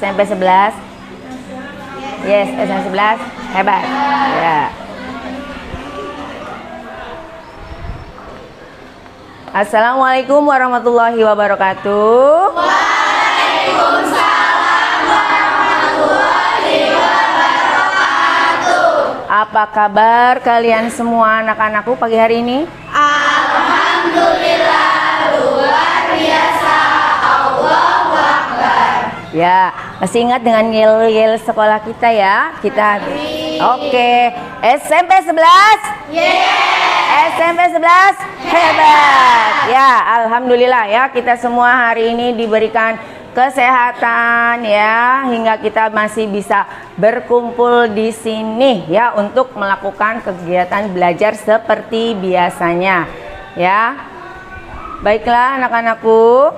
SMP 11? Yes, SMP 11. Hebat. Ya. Assalamualaikum warahmatullahi wabarakatuh. Waalaikumsalam warahmatullahi wabarakatuh. Apa kabar kalian semua anak-anakku pagi hari ini? Alhamdulillah, luar biasa. Allahu Akbar. Ya, masih ingat dengan yel-yel sekolah kita ya? Oke. SMP 11? SMP 11? Hebat. Ya, alhamdulillah ya, kita semua hari ini diberikan kesehatan ya, hingga kita masih bisa berkumpul di sini ya untuk melakukan kegiatan belajar seperti biasanya ya. Baiklah anak-anakku,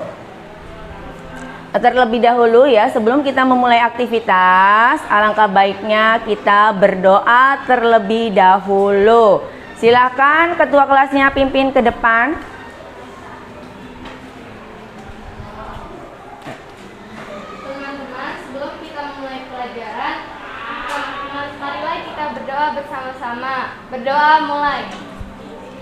terlebih dahulu ya, sebelum kita memulai aktivitas, alangkah baiknya kita berdoa terlebih dahulu. Silakan ketua kelasnya pimpin ke depan. Teman-teman, sebelum kita memulai pelajaran, marilah kita berdoa bersama-sama. Berdoa mulai.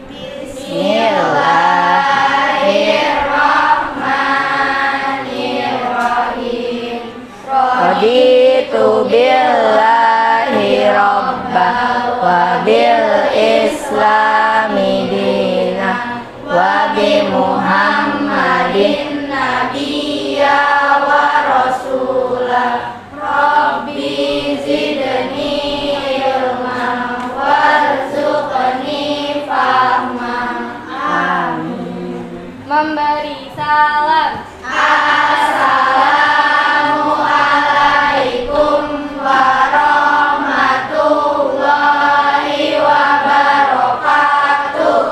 Bismillahirrahmanirrahim. Raditu billahi rabbah wa bil islami dinah wa bi Muhammadin Nabiyya wa rasulah. Rabbi zidni ilman warzuqni fahman. Amin. Memberi salam. Assalamualaikum warahmatullahi wabarakatuh.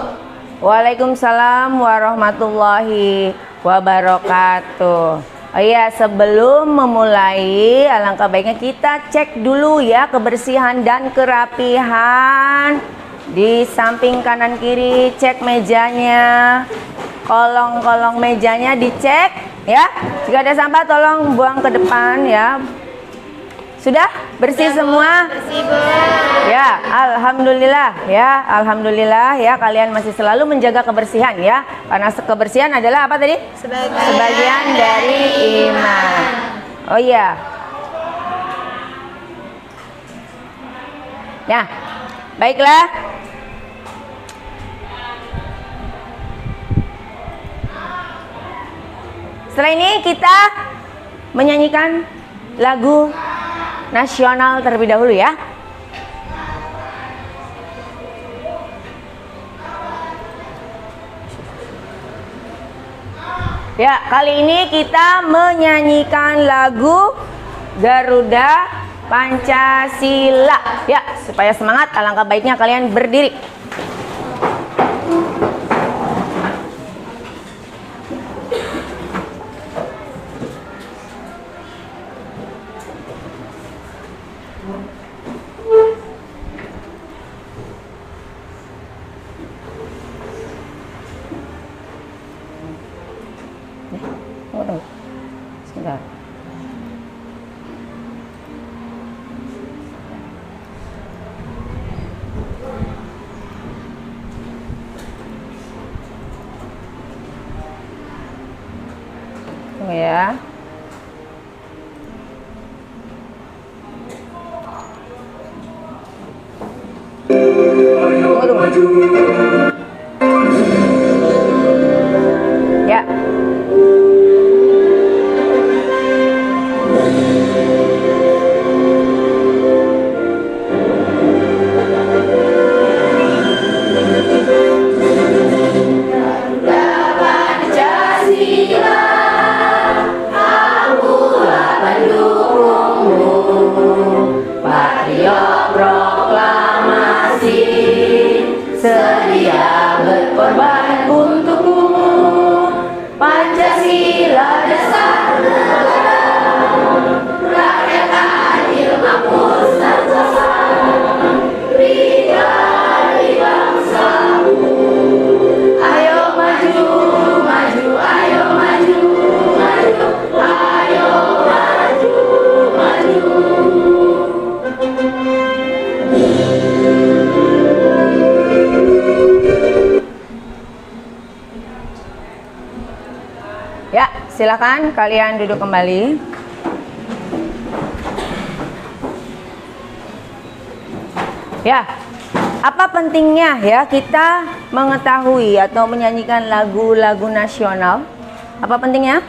Waalaikumsalam warahmatullahi wabarakatuh. Oh iya, sebelum memulai, alangkah baiknya kita cek dulu ya kebersihan dan kerapihan. Di samping kanan kiri cek mejanya, kolong-kolong mejanya dicek ya. Jika ada sampah tolong buang ke depan ya. Sudah bersih semua? Bersih, Bu. Ya, alhamdulillah ya, alhamdulillah ya, kalian masih selalu menjaga kebersihan ya. Karena kebersihan adalah apa tadi? Sebagian dari iman. Oh iya. Ya, baiklah. Setelah ini kita menyanyikan lagu nasional terlebih dahulu ya. Ya, kali ini kita menyanyikan lagu Garuda Pancasila. Ya, supaya semangat, alangkah baiknya kalian berdiri. Sebentar. Tunggu ya. Tunggu. Ya. Patriot proklamasi sedia silakan kalian duduk kembali. Ya, apa pentingnya ya kita mengetahui atau menyanyikan lagu-lagu nasional? Apa pentingnya?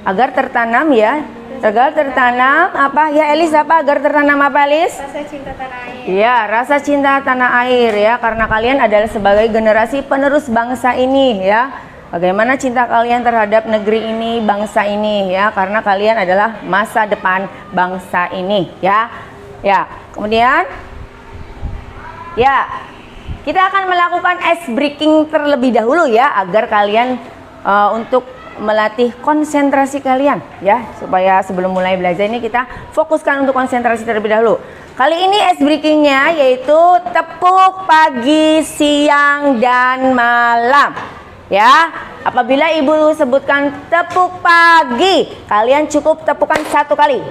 Agar tertanam ya. Agar tertanam apa ya Elis, apa agar tertanam apa Elis? Rasa cinta tanah air. Iya, rasa cinta tanah air ya, karena kalian adalah sebagai generasi penerus bangsa ini ya. Bagaimana cinta kalian terhadap negeri ini, bangsa ini ya, karena kalian adalah masa depan bangsa ini ya. Ya, kemudian ya, kita akan melakukan ice breaking terlebih dahulu ya, agar kalian untuk melatih konsentrasi kalian ya, supaya sebelum mulai belajar ini kita fokuskan untuk konsentrasi terlebih dahulu. Kali ini ice breakingnya yaitu tepuk pagi, siang, dan malam ya. Apabila ibu sebutkan tepuk pagi, kalian cukup tepukan 1 kali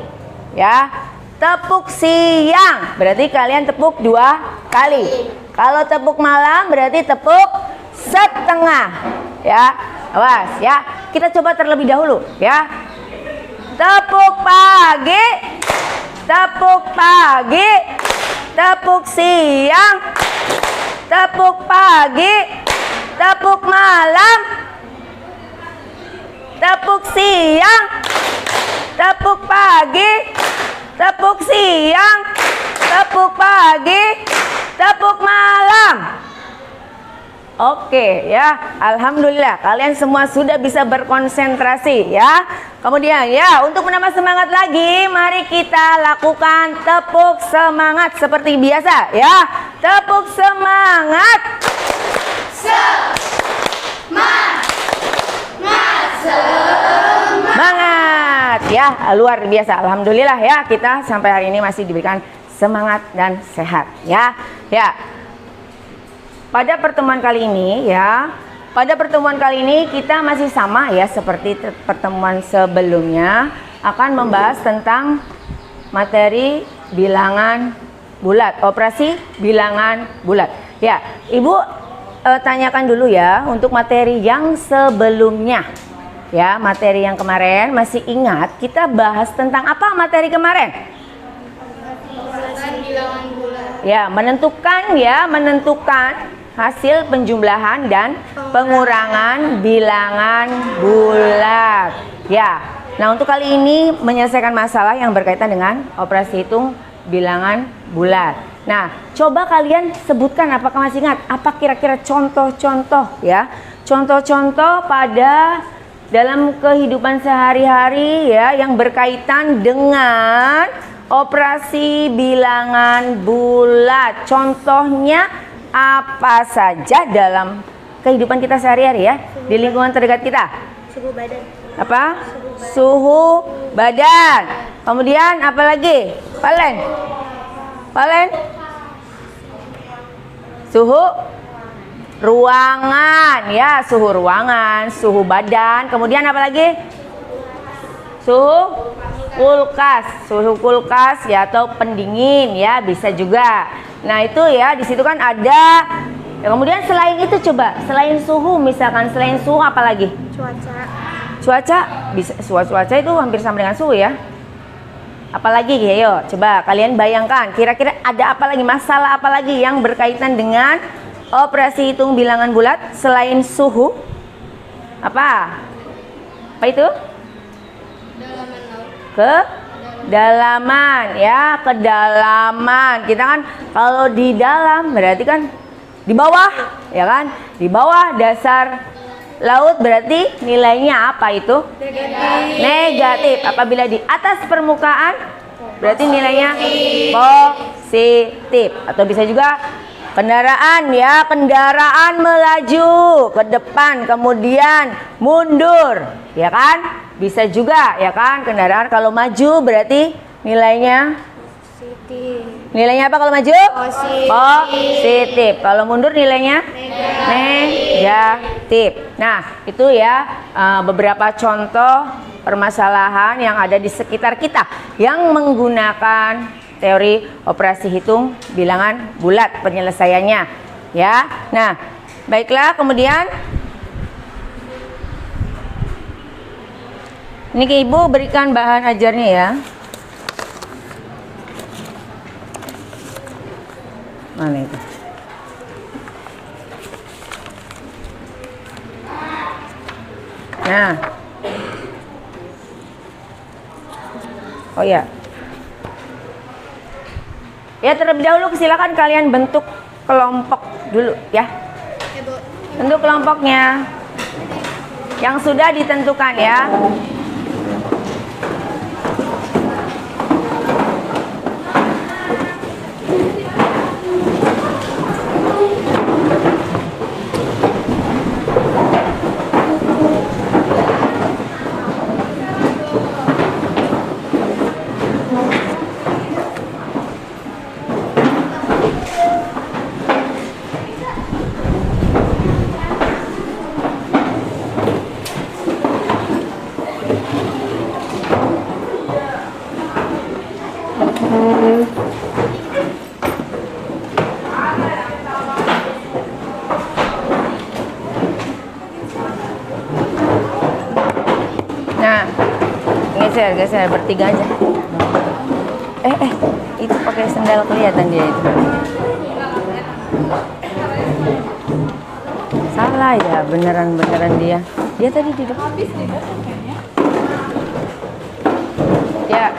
ya. Tepuk siang berarti kalian tepuk 2 kali. Kalau tepuk malam berarti tepuk setengah ya. Awas ya, kita coba terlebih dahulu ya. Tepuk pagi, tepuk pagi, tepuk siang, tepuk pagi, tepuk malam, tepuk siang, tepuk pagi, tepuk siang, tepuk pagi, tepuk malam. Oke ya, alhamdulillah kalian semua sudah bisa berkonsentrasi ya. Kemudian ya, untuk menambah semangat lagi, mari kita lakukan tepuk semangat seperti biasa ya. Tepuk semangat. Semangat ya, luar biasa. Alhamdulillah ya, kita sampai hari ini masih diberikan semangat dan sehat ya. Ya. Pada pertemuan kali ini ya, pada pertemuan kali ini kita masih sama ya seperti pertemuan sebelumnya, akan membahas tentang materi bilangan bulat, operasi bilangan bulat. Ya, Ibu tanyakan dulu ya untuk materi yang sebelumnya. Ya, materi yang kemarin masih ingat kita bahas tentang apa materi kemarin? Bilangan bulat. Ya, menentukan hasil penjumlahan dan pengurangan bilangan bulat. Ya. Nah, untuk kali ini menyelesaikan masalah yang berkaitan dengan operasi hitung bilangan bulat. Nah, coba kalian sebutkan, apakah masih ingat apa kira-kira contoh-contoh ya? Contoh-contoh pada dalam kehidupan sehari-hari ya yang berkaitan dengan operasi bilangan bulat. Contohnya apa saja dalam kehidupan kita sehari-hari ya, di lingkungan terdekat kita? Suhu badan. Apa? Suhu badan. Kemudian apa lagi? Palen? Suhu ruangan ya, suhu ruangan, suhu badan. Kemudian apa lagi? Suhu kulkas ya, atau pendingin ya, bisa juga. Nah, itu ya, di situ kan ada. Ya, kemudian selain itu coba, selain suhu misalkan, selain suhu apa lagi? Cuaca bisa, cuaca itu hampir sama dengan suhu ya. Apalagi ya, coba kalian bayangkan kira-kira ada apa lagi, masalah apa lagi yang berkaitan dengan operasi hitung bilangan bulat selain suhu? Apa itu? Kedalaman ya, kedalaman. Kita kan kalau di dalam berarti kan di bawah ya kan, di bawah dasar laut berarti nilainya apa itu? Negatif. Apabila di atas permukaan berarti nilainya positif. Atau bisa juga kendaraan ya, kendaraan melaju ke depan kemudian mundur ya kan, bisa juga ya kan. Kendaraan kalau maju berarti nilainya Positif. Nilainya apa kalau maju? Positif. Kalau mundur nilainya negatif. Nah, itu ya beberapa contoh permasalahan yang ada di sekitar kita yang menggunakan teori operasi hitung bilangan bulat penyelesaiannya ya. Nah, baiklah, kemudian Ini ke Ibu berikan bahan ajarnya ya. Mana itu? Nah. Oh ya. Ya terlebih dahulu silakan kalian bentuk kelompok dulu ya. Bentuk kelompoknya yang sudah ditentukan ya. Nah, geser bertiga aja. Itu pakai sendal kelihatan dia itu. Salah ya, beneran dia. Dia tadi di depan. Ya.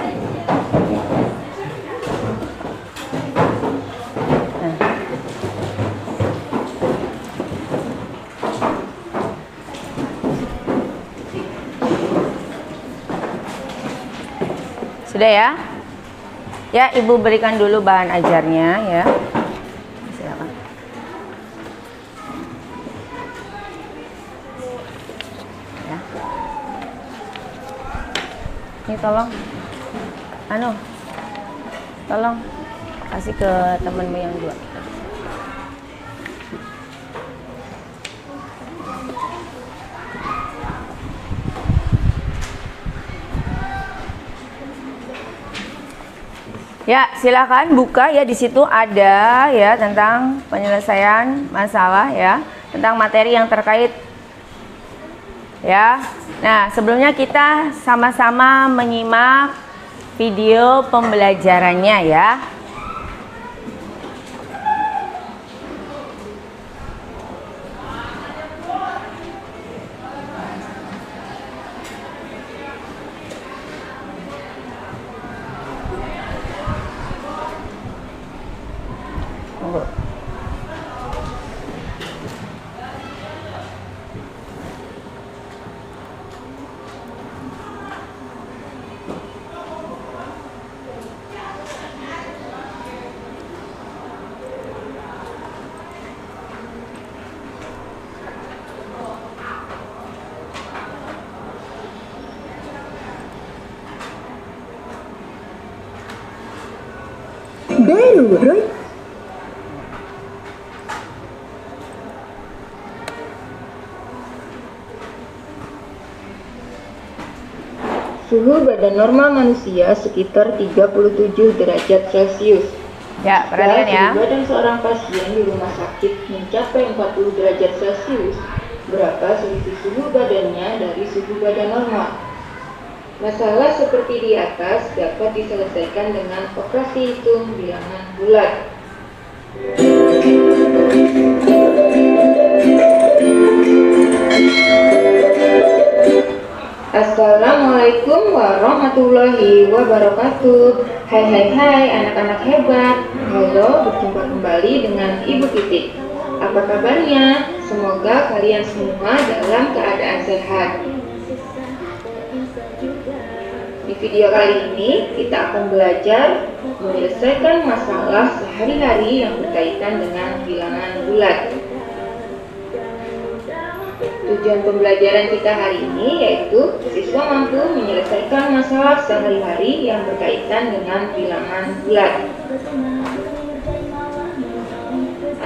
Nah. Sudah ya? Ya, Ibu berikan dulu bahan ajarnya ya. Silakan. Ya. Ini tolong. Tolong kasih ke temanmu yang dua. Ya, silakan buka ya, di situ ada ya tentang penyelesaian masalah ya, tentang materi yang terkait ya. Nah, sebelumnya kita sama-sama menyimak video pembelajarannya ya. Tunggu. Suhu badan normal manusia sekitar 37 derajat Celcius. Ya, perhatikan ya. Suhu badan seorang pasien di rumah sakit mencapai 40 derajat Celcius. Berapa selisih suhu badannya dari suhu badan normal? Masalah seperti di atas dapat diselesaikan dengan operasi hitung bilangan bulat. Assalamualaikum warahmatullahi wabarakatuh. Hai anak-anak hebat. Halo, berjumpa kembali dengan Ibu Titik. Apa kabarnya? Semoga kalian semua dalam keadaan sehat. Di video kali ini kita akan belajar menyelesaikan masalah sehari-hari yang berkaitan dengan bilangan bulat. Tujuan pembelajaran kita hari ini yaitu siswa mampu menyelesaikan masalah sehari-hari yang berkaitan dengan bilangan bulat.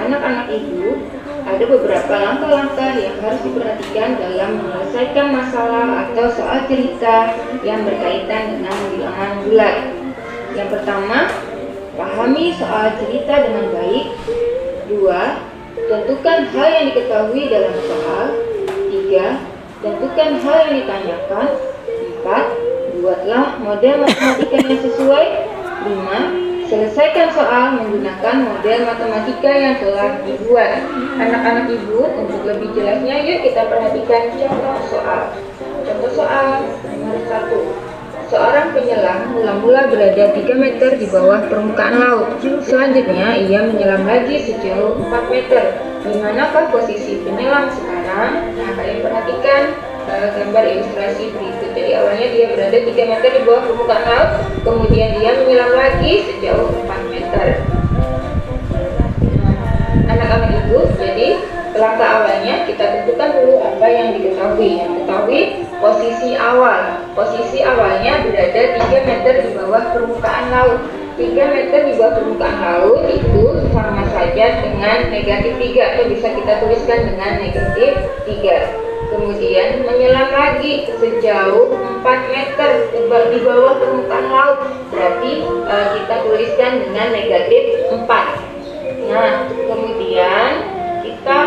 Anak-anak ibu, ada beberapa langkah-langkah yang harus diperhatikan dalam menyelesaikan masalah atau soal cerita yang berkaitan dengan bilangan bulat. Yang pertama, pahami soal cerita dengan baik. 2. Tentukan hal yang diketahui dalam soal. 3. Tentukan hal yang ditanyakan. 4. Buatlah model matematika yang sesuai. 5. Selesaikan soal menggunakan model matematika yang telah dibuat. Anak-anak ibu, untuk lebih jelasnya yuk kita perhatikan contoh soal. Contoh soal nomor 1. Seorang penyelam mula-mula berada 3 meter di bawah permukaan laut. Selanjutnya ia menyelam lagi sejauh 4 meter. Di manakah posisi penyelam sekarang? Nah, kalian perhatikan gambar ilustrasi berikut. Jadi awalnya dia berada 3 meter di bawah permukaan laut, kemudian dia menyelam lagi sejauh 4 meter. Anak-anak ibu, jadi langkah awalnya kita tentukan dulu apa yang diketahui. Yang diketahui posisi awal. Posisi awalnya berada 3 meter di bawah permukaan laut. 3 meter di bawah permukaan laut itu sama saja dengan negatif 3, atau bisa kita tuliskan dengan negatif 3. Kemudian menyelam lagi sejauh 4 meter di bawah permukaan laut, berarti kita tuliskan dengan negatif 4. Nah, kemudian kita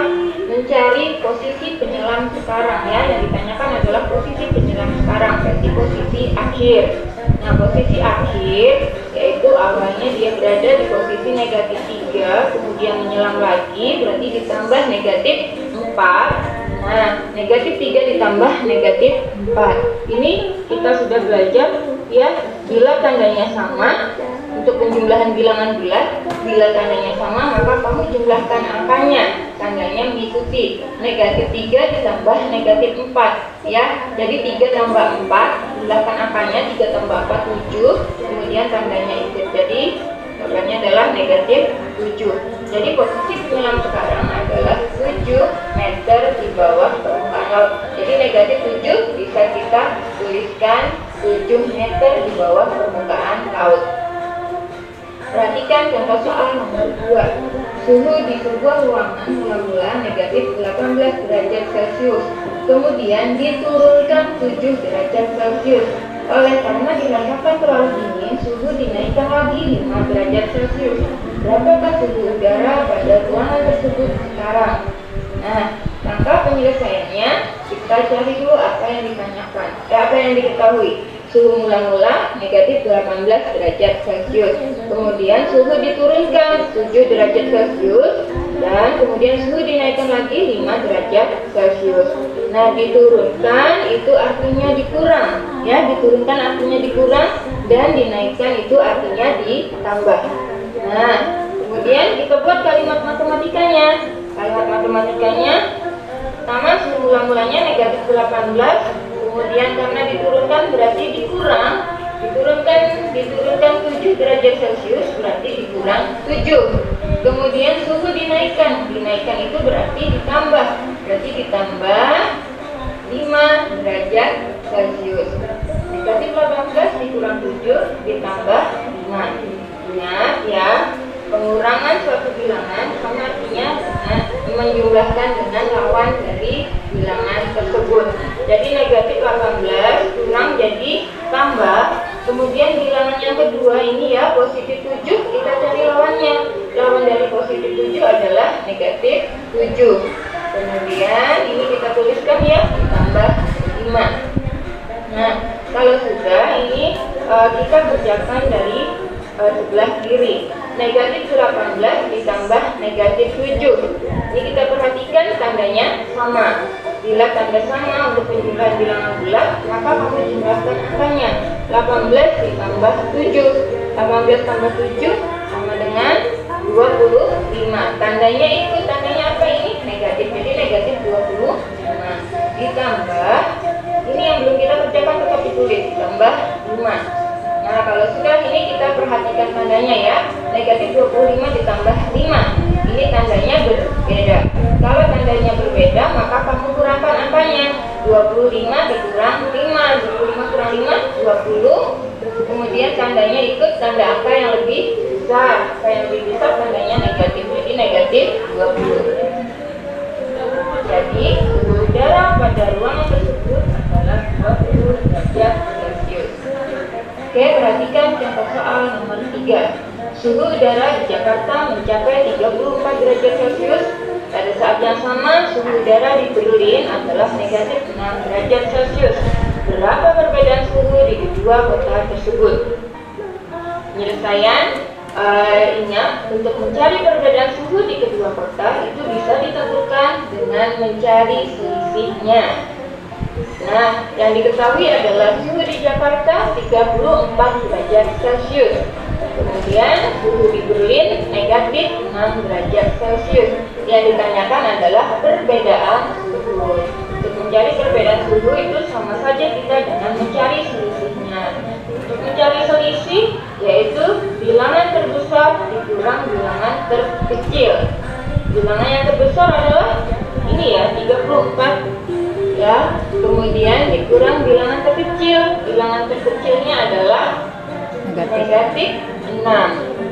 mencari posisi penyelam sekarang ya. Yang ditanyakan adalah posisi penyelam sekarang, berarti posisi akhir. Nah, posisi akhir yaitu awalnya dia berada di posisi negatif 3, kemudian menyelam lagi, berarti ditambah negatif 4. Nah, negatif 3 ditambah negatif 4. Ini kita sudah belajar ya, bila tandanya sama. Untuk penjumlahan bilangan bulat, bila tandanya sama maka kamu jumlahkan angkanya, tandanya mengikuti. Negatif 3 ditambah negatif 4 ya. Jadi 3 tambah 4, jumlahkan angkanya, 3 tambah 4 7, kemudian tandanya ikut. Jadi jawabannya adalah negatif 7. Jadi posisi penyelam sekarang adalah 7 meter di bawah permukaan laut. Jadi negatif 7 bisa kita tuliskan 7 meter di bawah permukaan laut. Perhatikan contoh soal nomor 2. Suhu di sebuah ruangan mula-mula negatif 18 derajat Celcius, kemudian diturunkan 7 derajat Celcius. Oleh karena dirasakan terlalu dingin, suhu dinaikkan lagi 5 derajat Celcius. Berapakah suhu udara pada ruangan tersebut sekarang? Nah, langkah penyelesaiannya kita cari dulu apa yang ditanyakan, apa yang diketahui. Suhu mula-mula negatif 18 derajat Celcius, kemudian suhu diturunkan 7 derajat Celcius, dan kemudian suhu dinaikkan lagi 5 derajat Celcius. Nah, diturunkan itu artinya dikurang ya, diturunkan artinya dikurang, dan dinaikkan itu artinya ditambah. Nah, kemudian kita buat kalimat matematikanya. Kalimat matematikanya pertama, suhu mula-mulanya negatif 18, kemudian karena diturunkan berarti dikurang, diturunkan 7 derajat Celcius berarti dikurang 7. Kemudian suhu dinaikkan itu berarti ditambah, berarti ditambah 5 derajat Celcius. Negatif 18 dikurang 7 ditambah 5. Ingat ya, pengurangan suatu bilangan sama artinya menjumlahkan dengan lawan dari bilangan tersebut. Jadi negatif 18 kurang jadi tambah. Kemudian bilangan yang kedua ini ya, positif 7, kita cari lawannya. Lawan dari positif 7 adalah negatif 7. Kemudian ini kita tuliskan ya, ditambah 5. Nah, kalau sudah ini kita kerjakan dari sebelah kiri. Negatif 18 ditambah negatif 7. Ini kita perhatikan tandanya sama. Bila tanda sama untuk penjumlahan bilangan bulat, maka kamu jumlahkan angkanya. 18 ditambah 7. 18 tambah 7 sama dengan 25. Tandanya itu, tandanya apa ini? Negatif. Jadi negatif 25 ditambah, ini yang belum kita kerjakan tetap ditulis, ditambah 5. Nah, kalau sudah ini kita perhatikan tandanya ya. Negatif 25 ditambah 5. Ini tandanya berbeda. Kalau tandanya berbeda, maka kamu kurangkan angkanya. 25 dikurang 5. 25 kurang 5, 20. Kemudian tandanya ikut tanda angka yang lebih besar. Angka yang lebih besar tandanya negatif. Jadi negatif 20. Jadi suhu udara pada ruangan tersebut adalah 20 derajat Celcius. Oke, perhatikan contoh soal nomor 3. Suhu udara di Jakarta mencapai 34 derajat Celcius. Pada saat yang sama, suhu udara di Berlin adalah negatif 6 derajat Celcius. berapa perbedaan suhu di kedua kota tersebut. Penyelesaian, ingat untuk mencari perbedaan suhu di kedua kota itu bisa ditentukan dengan mencari selisihnya. Nah, yang diketahui adalah suhu di Jakarta 34 derajat Celcius. Kemudian suhu di Berlin negatif 6 derajat Celcius. Yang ditanyakan adalah perbedaan suhu. Untuk mencari perbedaan suhu itu sama saja kita dengan mencari selisihnya. Untuk mencari selisih yaitu bilangan terbesar dikurang bilangan terkecil. Bilangan yang terbesar adalah ini ya, 34 ya. Kemudian dikurang bilangan terkecil. Bilangan terkecilnya adalah negatif 6.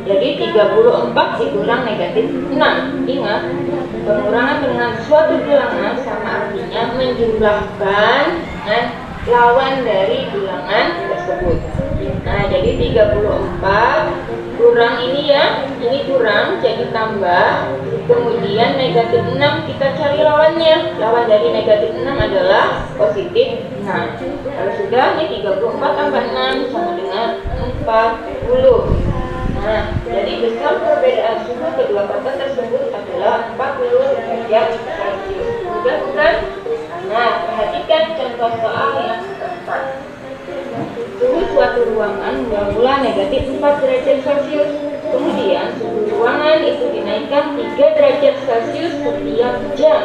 Jadi 34 dikurang negatif 6. Ingat, pengurangan dengan suatu bilangan sama artinya menjumlahkan dengan lawan dari bilangan tersebut. Nah, jadi 34 kurang ini ya, ini kurang jadi tambah. Kemudian negatif 6 kita cari lawannya. Lawan dari negatif 6 adalah positif 6. Kalau sudah, ini 34 tambah 6 sama dengan 40. Nah, jadi besar perbedaan suhu kedua kota tersebut adalah 40 derajat Celcius. Mudah bukan? Nah, perhatikan contoh soal yang keempat. Suhu suatu ruangan mula negatif 4 derajat Celcius. Kemudian suhu ruangan itu dinaikkan 3 derajat Celcius setiap jam.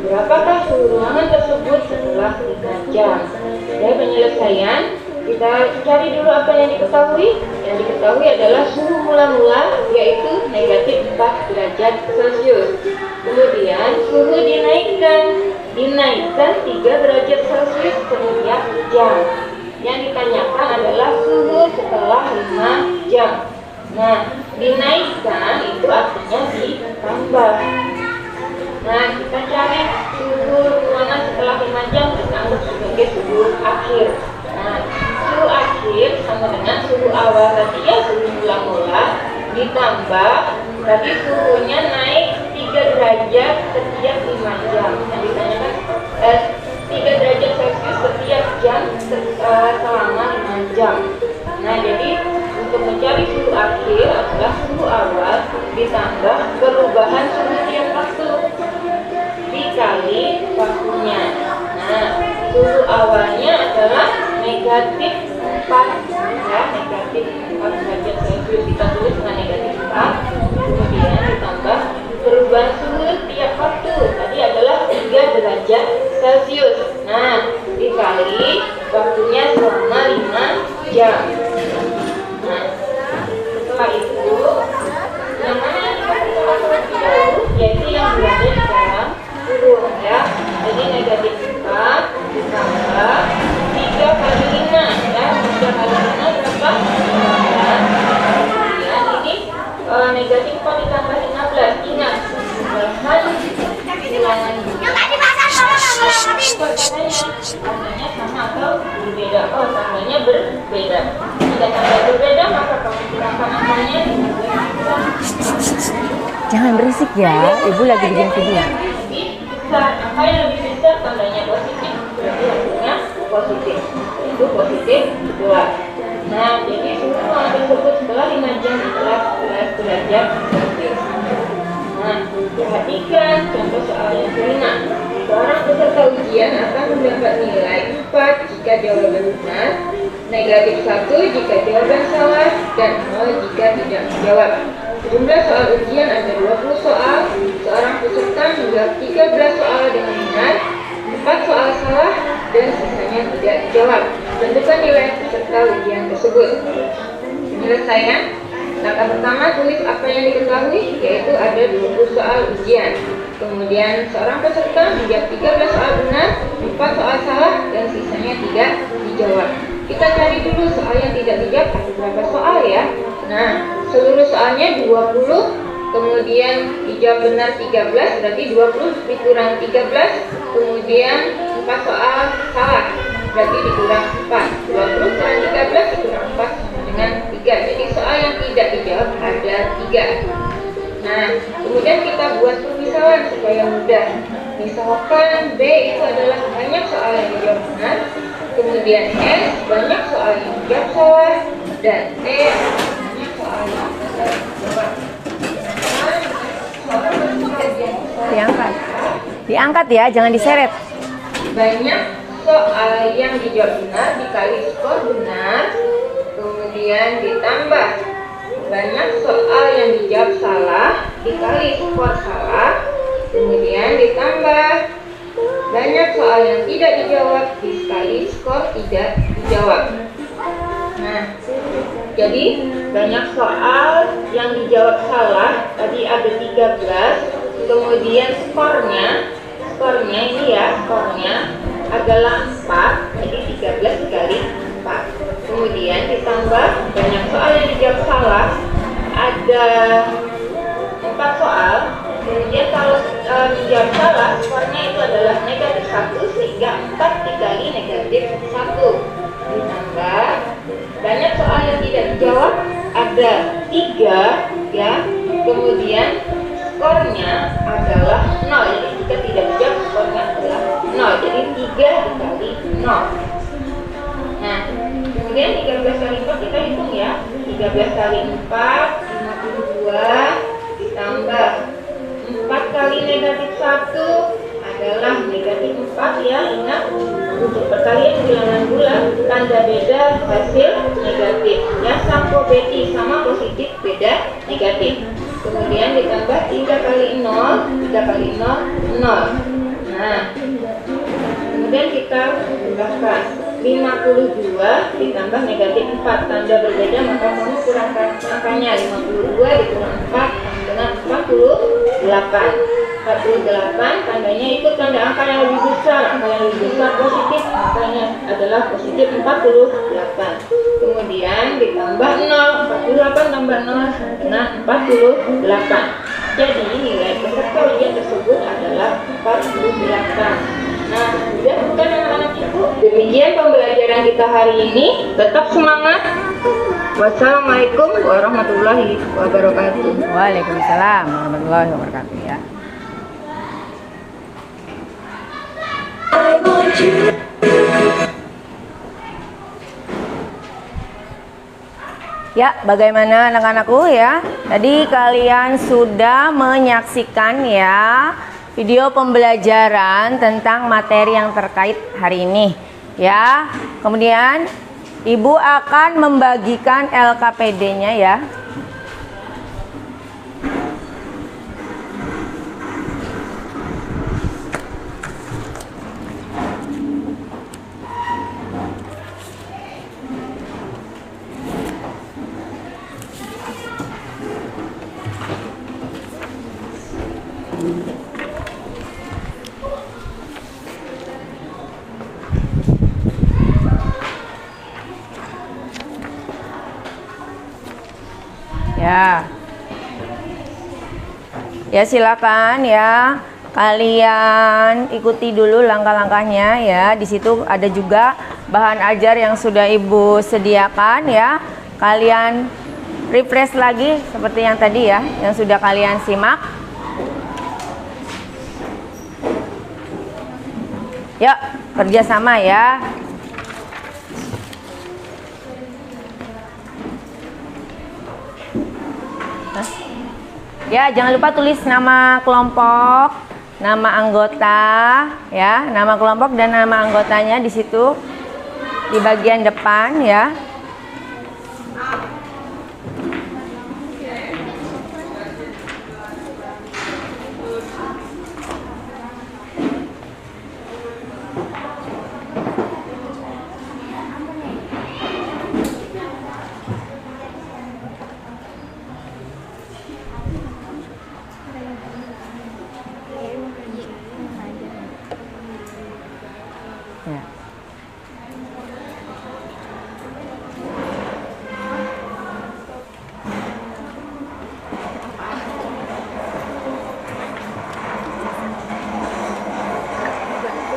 Berapakah suhu ruangan tersebut setelah 3 jam? Dari penyelesaian, kita cari dulu apa yang diketahui. Yang diketahui adalah suhu mula-mula yaitu negatif 4 derajat Celcius. Kemudian suhu dinaikkan 3 derajat Celcius setiap jam. Yang ditanyakan adalah suhu setelah 5 jam. Nah, dinaikkan itu artinya ditambah. Nah, kita cari suhu ruangan setelah 5 jam kita anggap sebagai suhu akhir. Nah, suhu akhir sama dengan suhu awal tadi ya, suhu mula-mula ditambah tadi suhunya naik 3 derajat setiap 5 jam. Yang ditanyakan 3 derajat Celcius setiap jam selama 5 jam. Nah, jadi untuk mencari suhu akhir adalah suhu awal ditambah perubahan suhu tiap waktu dikali waktunya. Nah, suhu awalnya adalah negatif 4 ya, negatif 4 derajat Celcius kita tulis dengan negatif 4. Kemudian ditambah perubahan suhu tiap waktu tadi adalah 3 derajat Celcius. Nah, dikali waktunya selama 5 jam. Nah, setelah itu yang mana yang kita perlukan terlebih dahulu yaitu yang berada di dalam kurung ya. Jadi negatif 4 ditambah 3 kali 5 ya. 3 kali 5 berapa? 15. Kemudian ini negatif 4 ditambah 15. Ingat, bilangan tandanya sama atau berbeda? Oh, tandanya berbeda. Jika tanda berbeda, maka kamu kurangkan angkanya. Jangan berisik ya, ibu lagi bikin video. Lebih besar, angka yang lebih besar tandanya positif, berarti hasilnya positif. Itu positif 2. Nah, jadi suhu ruangan tersebut setelah 5 jam adalah 11 derajat Celcius. Nah, perhatikan contoh soal yang kelima. Seorang peserta ujian akan mendapat nilai 4 jika jawaban benar, negatif 1 jika jawaban salah, dan 0 jika tidak menjawab. Jumlah soal ujian ada 20 soal. Seorang peserta menjawab 13 soal dengan benar, 4 soal salah, dan sisanya tidak dijawab. Tentukan nilai peserta ujian tersebut. Penyelesaian. Langkah pertama, tulis apa yang diketahui, yaitu ada 20 soal ujian. Kemudian seorang peserta menjawab 13 soal benar, 4 soal salah, dan sisanya tidak dijawab. Kita cari dulu soal yang tidak dijawab ada berapa soal ya. Nah, seluruh soalnya 20, kemudian dijawab benar 13, berarti 20 dikurang 13, kemudian 4 soal salah, berarti dikurang 4. 20 kurang 13 dikurang 4 sama dengan 3. Jadi soal yang tidak dijawab ada 3. Nah, kemudian kita buat pemisahan supaya mudah. Misalkan B itu adalah banyak soal yang dijawab benar, Kemudian S, banyak soal yang dijawab salah. Dan T, banyak soal yang dijawab. Diangkat. Diangkat ya, jangan diseret. Banyak soal yang dijawab benar dikali skor benar, kemudian ditambah banyak soal yang dijawab salah dikali skor salah, kemudian ditambah banyak soal yang tidak dijawab dikali skor tidak dijawab. Nah, jadi banyak soal yang dijawab salah tadi ada 13, kemudian skornya ini ya, skornya adalah 4, jadi 13 kali 4. Kemudian ditambah banyak soal yang dijawab salah, ada 4 soal. Kemudian kalau dijawab salah, skornya itu adalah negatif 1, sehingga 4 dikali negatif 1. Ditambah banyak soal yang tidak dijawab, ada 3 ya. Kemudian skornya adalah 0. Jadi jika tidak dijawab, skornya adalah 0. Jadi 3 dikali 0. Nah, kemudian 13 kali 4 kita hitung ya. 13 kali 4, 52, ditambah 4 kali negatif 1 adalah negatif 4 ya. Ingat, untuk perkalian bilangan bulat, tanda beda hasil negatif ya. Sampo beti sama positif beda negatif. Kemudian ditambah 3 kali 0, 3 kali 0, 0. Nah, kemudian kita tambahkan 52 ditambah negatif 4, tanda berbeda maka kamu kurangkan angkanya. 52 dikurang 4 dengan 48. 48 tandanya ikut tanda angka yang lebih besar. Angka yang lebih besar positif, angkanya adalah positif 48. Kemudian ditambah 0, 48 tambah 0 dengan 48. Jadi nilai peserta ujian tersebut adalah 48. Nah, sudah bukan anak-anak ibu. Demikian pembelajaran kita hari ini. Tetap semangat. Wassalamualaikum warahmatullahi wabarakatuh. Waalaikumsalam warahmatullahi wabarakatuh ya. Ya, bagaimana anak-anakku ya? Tadi kalian sudah menyaksikan ya video pembelajaran tentang materi yang terkait hari ini ya. Kemudian Ibu akan membagikan LKPD-nya ya. Ya silakan ya, kalian ikuti dulu langkah-langkahnya ya. Di situ ada juga bahan ajar yang sudah Ibu sediakan ya. Kalian refresh lagi seperti yang tadi ya, yang sudah kalian simak. Yuk, kerjasama ya. Ya, jangan lupa tulis nama kelompok, nama anggota, ya, nama kelompok dan nama anggotanya di situ di bagian depan ya.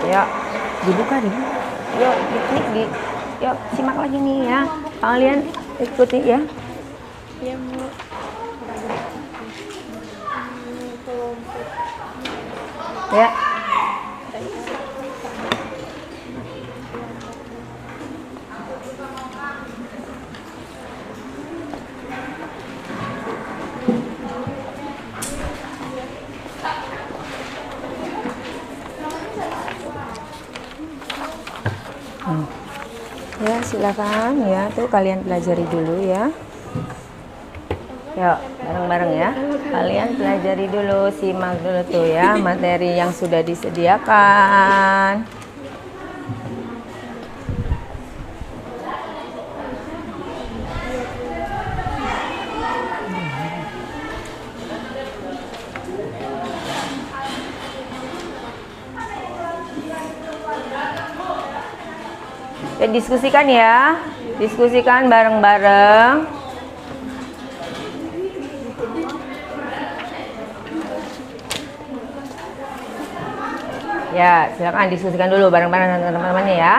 Yuk, dibuka. Yuk, diklik. Yuk, simak lagi nih ya. Kalian ikuti ya. Ya. silakan ya, tuh kalian pelajari dulu ya. Yuk, bareng-bareng ya. Kalian pelajari dulu, simak dulu tuh ya materi yang sudah disediakan. Diskusikan ya, diskusikan bareng-bareng. Ya, silakan diskusikan dulu bareng-bareng dengan teman-temannya ya.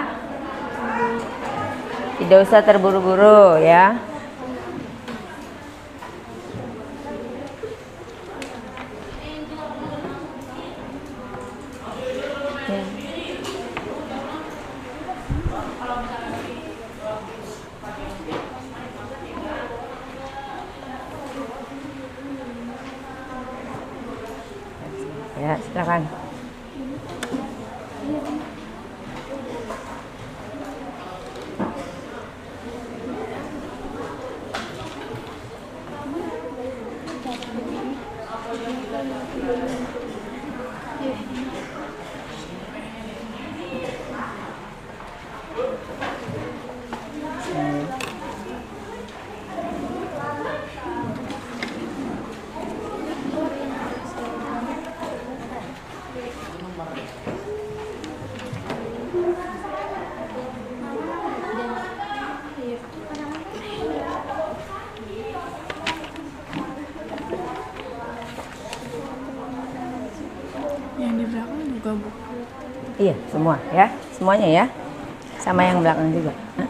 Tidak usah terburu-buru ya. Ya, silakan. Yang di belakang juga Bu. Iya, semua ya. Semuanya ya. Sama yang belakang juga. Hah?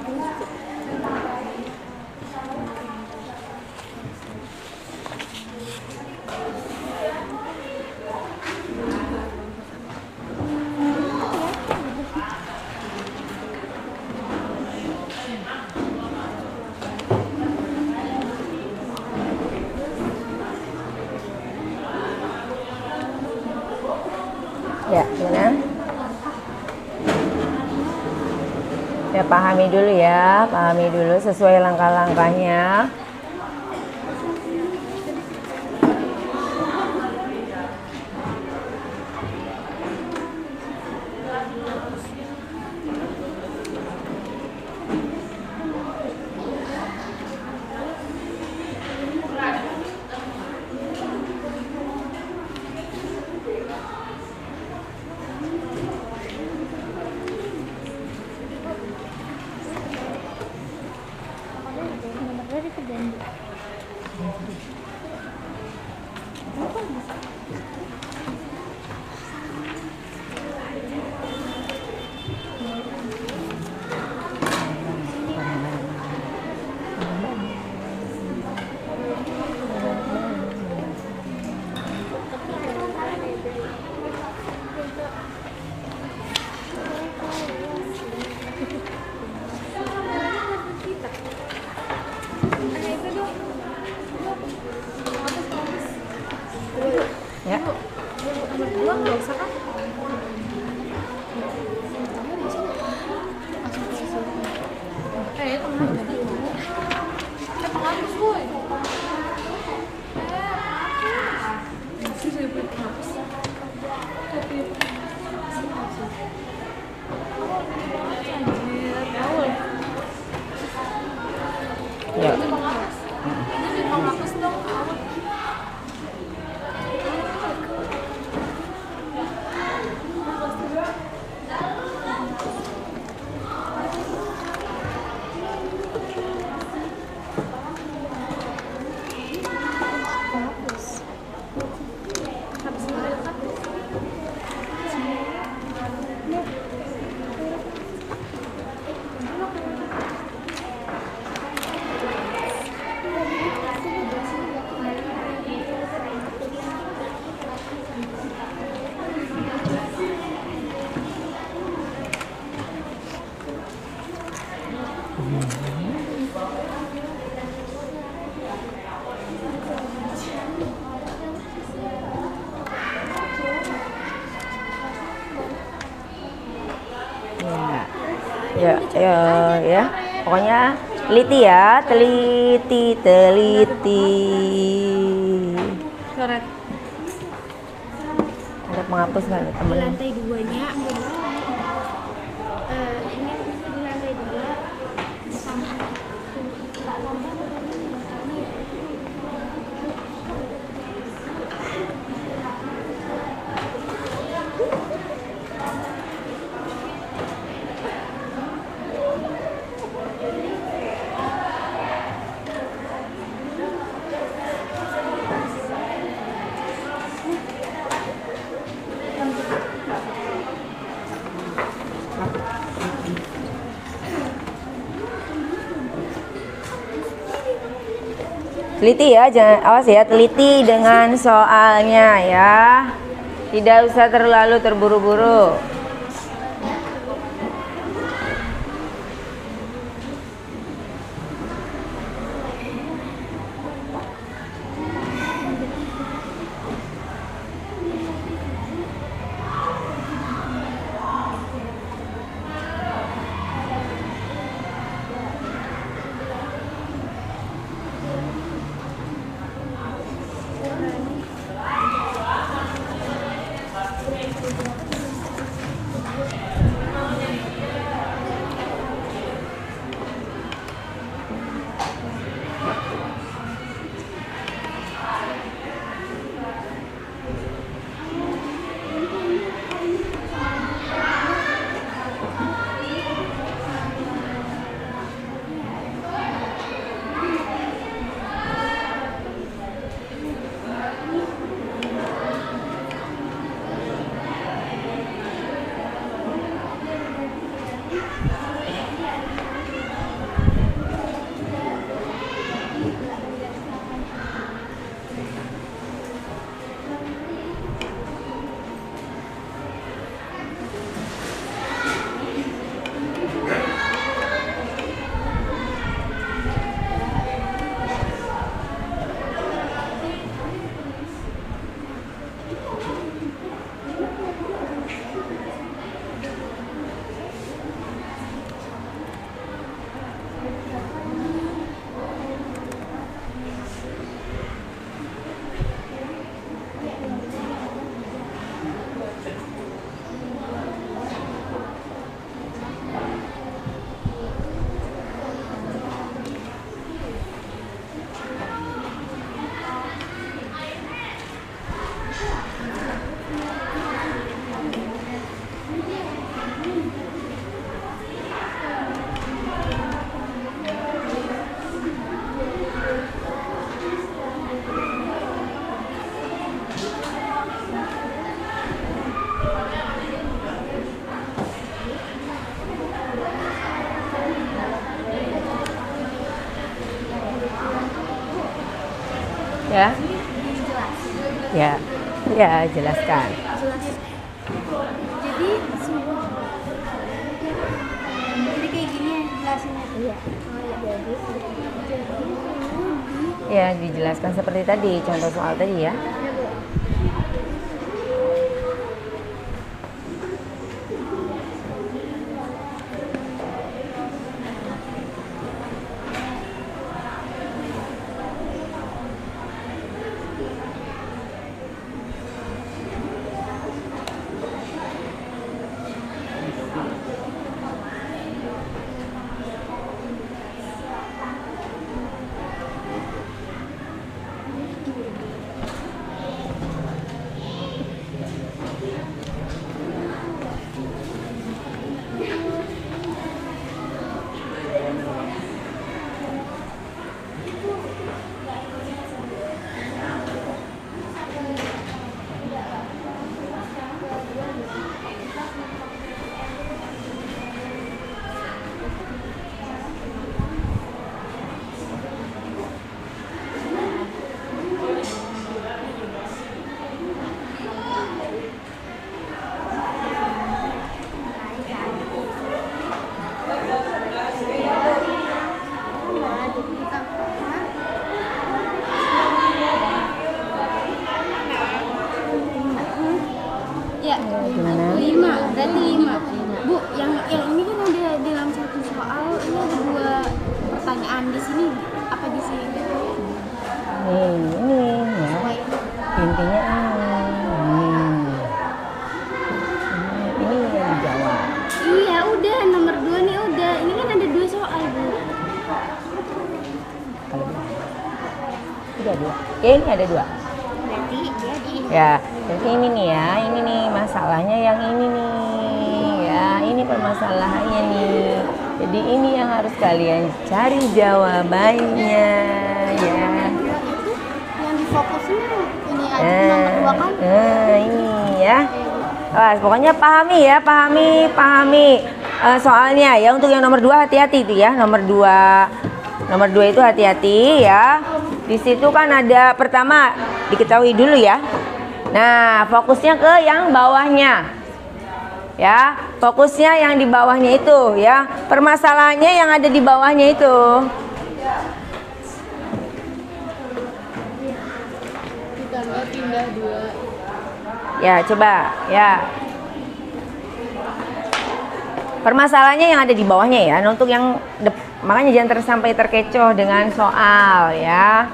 Ya, gimana? Ya, pahami dulu ya, pahami dulu sesuai langkah-langkahnya. Ya. Ya. Ya, ya, ya. Pokoknya teliti ya, teliti. Coret Ada penghapus nggak ada di temennya? lantai 2-nya. Ini di lantai 2 sama Teliti ya, jangan awas ya, teliti dengan soalnya ya. Tidak usah terlalu terburu-buru. Ya, ya, ya, jelaskan. Jadi semua jadi kayak gini ya jelasinnya tuh ya. Ya, dijelaskan seperti tadi, contoh soal tadi ya. dua. Ya ini ada dua. Berarti dia di Ya, jadi ini nih ya, ini nih masalahnya yang ini nih. Ya, ini permasalahannya nih. Jadi ini yang harus kalian cari jawabannya ya. yang difokusin ini aja nomor 2 kan. Ini ya. Wah, pokoknya pahami ya, pahami soalnya ya. Untuk yang nomor 2 hati-hati itu ya. Nomor 2 itu hati-hati ya. Di situ kan ada pertama diketahui dulu ya. Nah, fokusnya ke yang bawahnya. Ya, fokusnya yang di bawahnya itu ya. Permasalahannya yang ada di bawahnya itu. Ditambah pindah 2. Ya, coba ya. Permasalahannya yang ada di bawahnya ya. Nah, untuk yang makanya jangan sampai terkecoh dengan soal ya.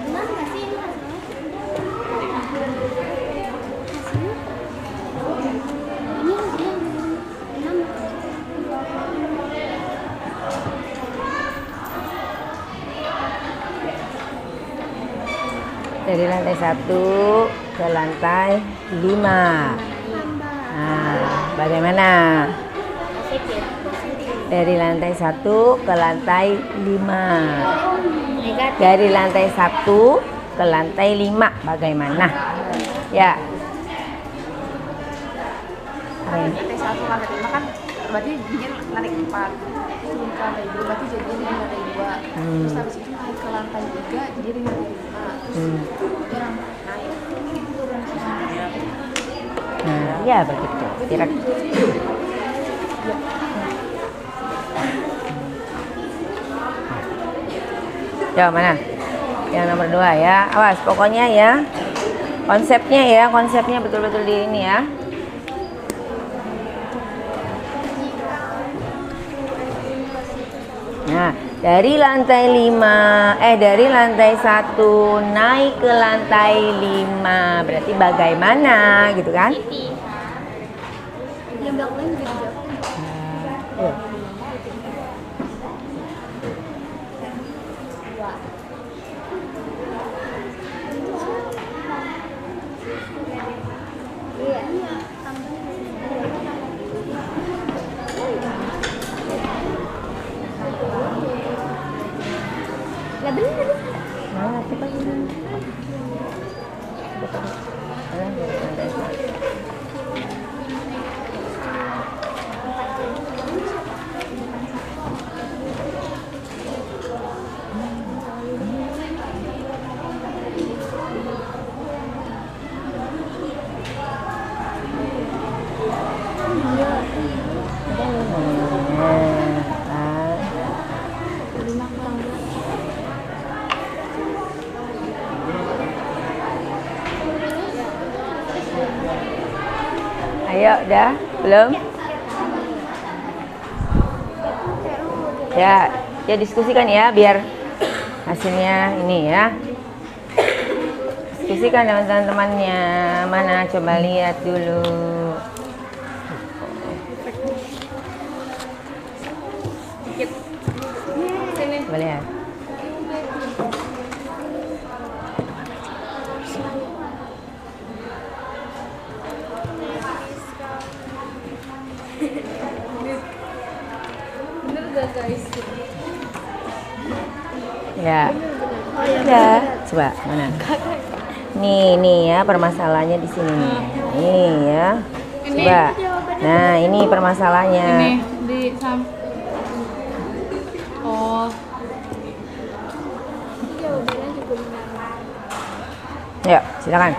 Benar nggak sih ini hasilnya? Ini hasilnya 6. Dari lantai 1 ke lantai 5. Nah, bagaimana? Dari lantai 1 ke lantai 5. Dari lantai 1 ke lantai 5 bagaimana? Ya. Lantai 1 lantai 5 kan berarti dia lantai 4 turun ke lantai 2 berarti jadi di lantai 2 terus habis itu naik ke lantai 3 jadi di lantai 5 terus dia naik turun ke lantai 5. Nah, ya begitu. Kira Coba mana? Yang nomor 2 ya. Awas pokoknya ya. Konsepnya betul-betul di ini ya. Nah, dari lantai 1 naik ke lantai 5. Berarti bagaimana gitu kan? Yang belakangnya juga dijawab. Nggak bener. Nah, coba ini. Ayo, udah? Belum? Ya, ya diskusikan ya biar hasilnya ini ya. Diskusikan dengan teman-temannya. Mana coba lihat dulu. Coba lihat. Bener gak guys? Ya. Ya. Coba mana? Nih ya permasalahannya di sini nih. Nih ya. Coba. Nah, ini permasalahannya. Ini di Oh. Jawabannya juga benar. Ya, silakan.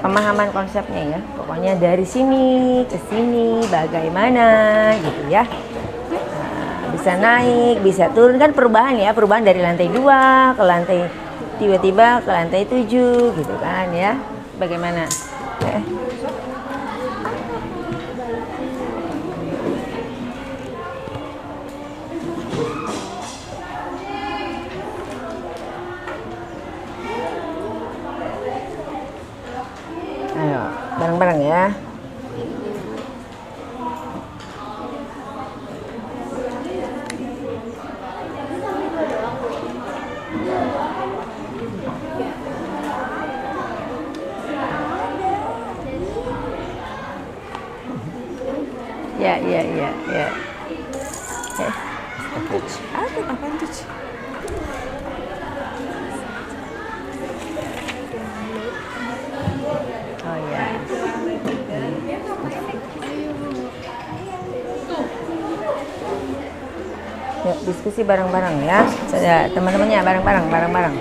Pemahaman konsepnya ya, pokoknya dari sini ke sini bagaimana gitu ya. Nah, bisa naik, bisa turun kan perubahan ya, perubahan dari lantai 2 ke lantai tiba-tiba ke lantai 7 gitu kan ya. Bagaimana? Ayo, bareng-bareng ya. Ya. Apaan tuh? Oh ya. Yuk, diskusi bareng-bareng ya. Teman-temannya bareng-bareng.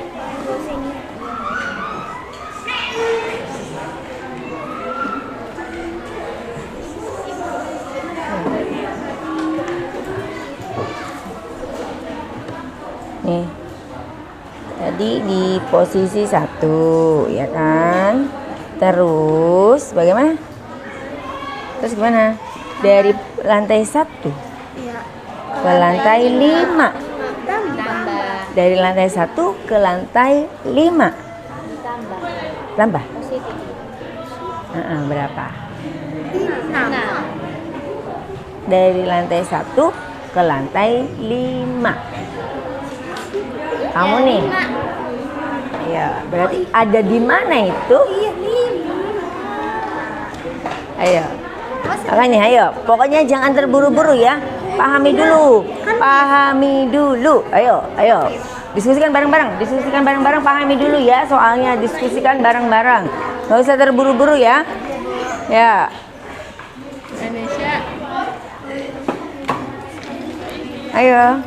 Nih. Tadi di posisi 1 ya kan? Terus bagaimana? Terus gimana? Dari lantai 1 ke lantai 5. Dari lantai 1 ke lantai 5. Tambah. Berapa? 6. Dari lantai 1 ke lantai 5. Kamu nih. Ya, berarti ada di mana itu? Ayo. Makanya ayo, pokoknya jangan terburu-buru ya. Pahami dulu. Ayo. Diskusikan bareng-bareng, pahami dulu ya soalnya, diskusikan bareng-bareng. Nggak usah terburu-buru ya. Ya. Indonesia. Ayo.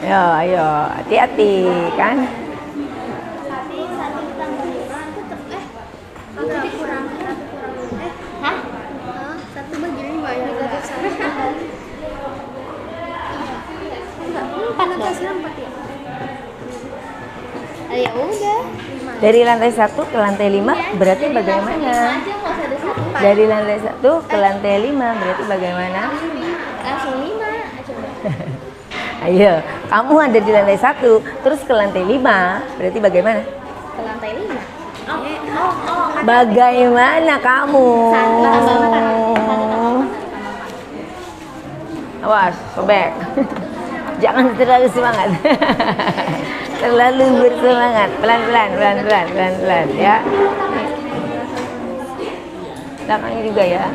Ayo, hati-hati kan. Satu bagi 5 ya, negatif 1 kembali. Enggak, hasilnya 4 ya? Ya udah. Dari lantai 1 ke lantai 5 berarti bagaimana? Dari lantai 1 ke lantai 5 berarti bagaimana? Langsung 5. Coba. Ayo, kamu ada di lantai 1 terus ke lantai 5 berarti bagaimana? Ke lantai 5. Bagaimana kamu? Awas, sobek. Jangan terlalu semangat. Terlalu bersemangat. Pelan-pelan ya. Belakangnya juga ya.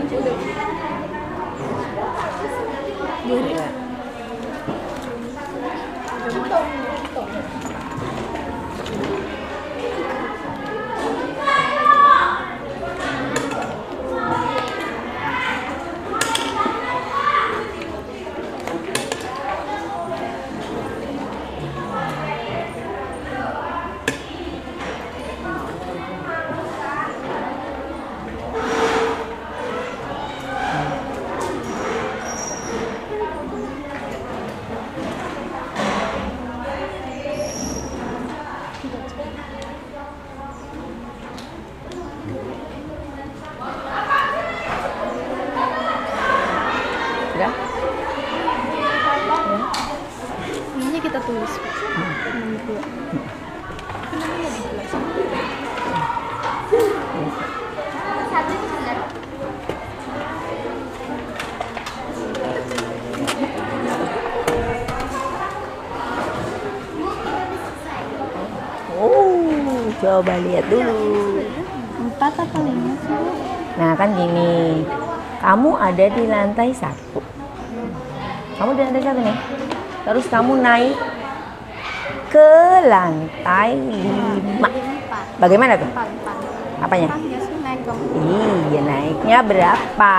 kita tulis. 62. Satu itu benar. Oh, coba lihat dulu. 4 apa 5 sih, Bu? Nah kan gini, kamu ada di lantai 1. Kamu di lantai 1 nih. Terus kamu naik ke lantai 5. Bagaimana tuh? 4. Apanya? Ya sih naik dong. Iya, naiknya berapa?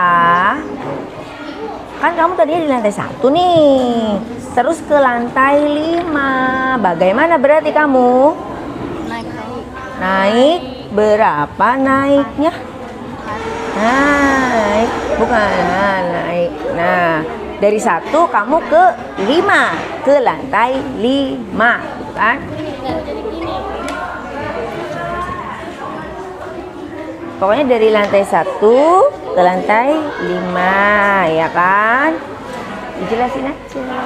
Kan kamu tadinya di lantai 1 nih. Terus ke lantai 5. Bagaimana berarti kamu? Naik dong. Naik berapa naiknya? Naik, bukan naik. Nah, dari 1 kamu ke 5, ke lantai 5, kan? Pokoknya dari lantai 1 ke lantai 5, ya kan? Dijelasin aja. Ya.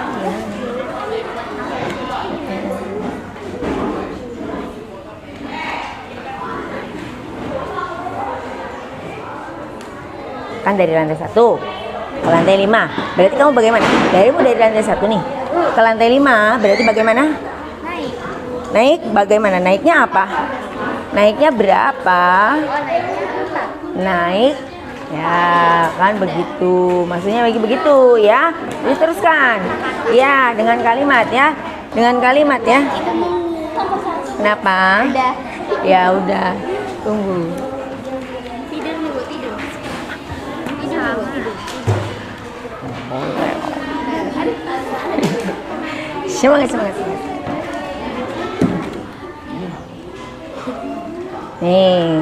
Kan dari lantai 1 ke lantai 5. Berarti kamu bagaimana? Darimu dari lantai 1 nih ke lantai 5, berarti bagaimana? Naik. Naik bagaimana? Naiknya apa? Naiknya berapa? Oh, naiknya 4. Naik ya kan begitu. Maksudnya begitu ya. Terus teruskan. Ya, dengan kalimat ya. Dengan kalimat ya. Kenapa? Udah. Ya udah. Tunggu. Tidur dulu, tidur. Tidur dulu, tidur. Semangat, semangat. Nih.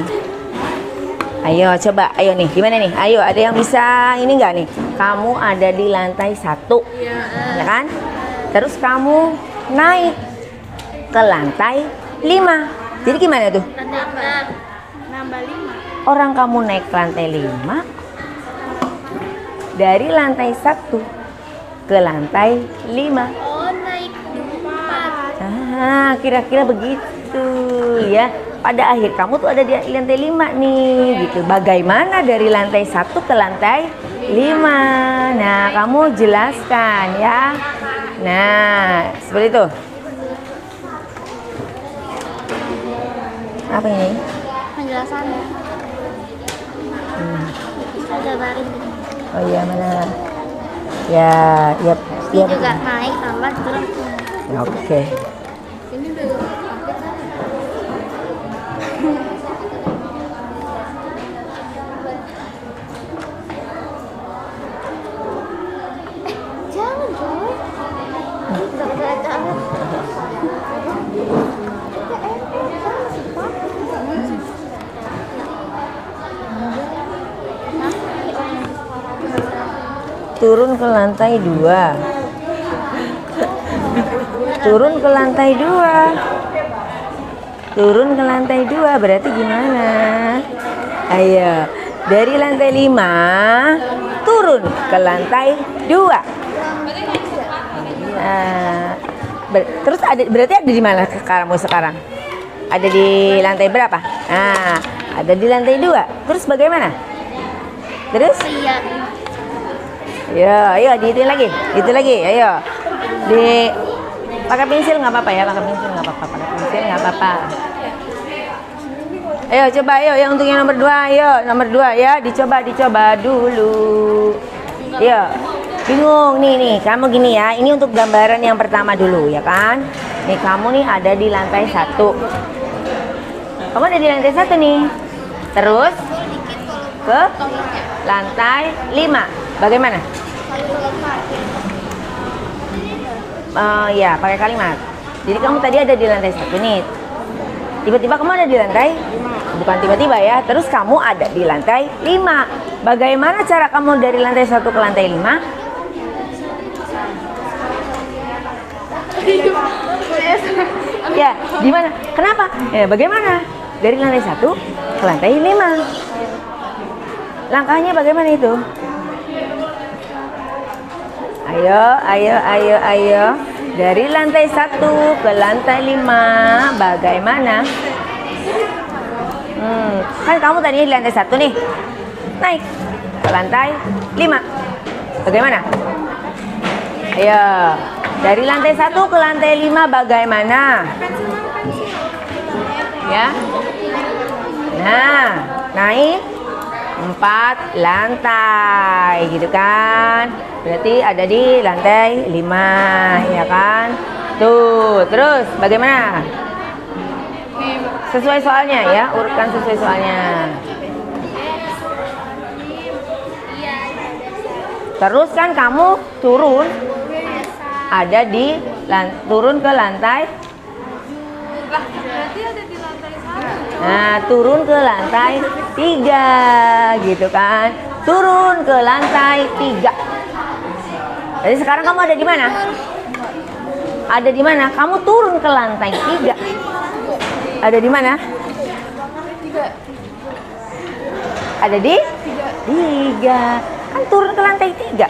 Ayo coba, ayo nih, gimana nih? Ayo, ada yang bisa ini enggak nih? Kamu ada di lantai 1, ya kan? Terus kamu naik ke lantai 5. Jadi gimana tuh? Nambah 5. Orang kamu naik ke lantai 5 dari lantai 1 ke lantai 5. Oh, naik 4. Ah, kira-kira begitu ya. Pada akhir kamu tuh ada di lantai 5 nih, gitu. Bagaimana dari lantai 1 ke lantai 5? Nah, kamu jelaskan ya. Nah, seperti itu. Apa ini? Penjelasannya. Bisa gambarin. Oh iya, mana? Ya, ya, Ini ya. juga naik, tambah, turun. Oke. Ini udah pakai kan? Jangan, Joy. Jangan. Turun ke lantai 2. Turun ke lantai 2. Turun ke lantai 2 berarti gimana? Ayo, dari lantai 5 turun ke lantai 2. Nah, terus ada berarti ada di mana kamu sekarang? Ada di lantai berapa? Nah, ada di lantai 2. Terus bagaimana? Terus? Iya. Ya, ayo diituin lagi, itu lagi, ayo. Di pakai pensil nggak apa-apa ya, pakai pensil nggak apa-apa, pakai pensil nggak apa-apa. Ayo coba, ayo yang untuk yang nomor 2, ayo nomor 2 ya, dicoba dulu. Ayo, bingung nih, kamu gini ya, ini untuk gambaran yang pertama dulu ya kan? Nih kamu nih ada di lantai 1. Kamu ada di lantai 1 nih, terus ke lantai 5. Bagaimana? Ya, pakai kalimat. Jadi kamu tadi ada di lantai 1 nih. Tiba-tiba kamu ada di lantai, bukan tiba-tiba ya. Terus kamu ada di lantai 5. Bagaimana cara kamu dari lantai 1 ke lantai 5? Ya, gimana? Kenapa? Ya, bagaimana? Dari lantai 1 ke lantai 5. Langkahnya bagaimana itu? Ayo. Dari lantai 1 ke lantai 5 bagaimana? Kan kamu tadi di lantai 1 nih. Naik ke lantai 5. Bagaimana? Ayo. Dari lantai 1 ke lantai 5 bagaimana? Ya. Nah, naik 4 lantai gitu kan. Berarti ada di lantai 5 ya kan. Tuh, terus bagaimana? Sesuai soalnya ya, urutkan sesuai soalnya. Terus kan kamu turun, ada di turun ke lantai. Berarti ada di lantai 1. Nah, turun ke lantai 3 gitu kan. Turun ke lantai 3. Jadi sekarang kamu ada di mana? Ada di mana? Kamu turun ke lantai 3. Ada di mana? Ada di 3. Kan turun ke lantai 3.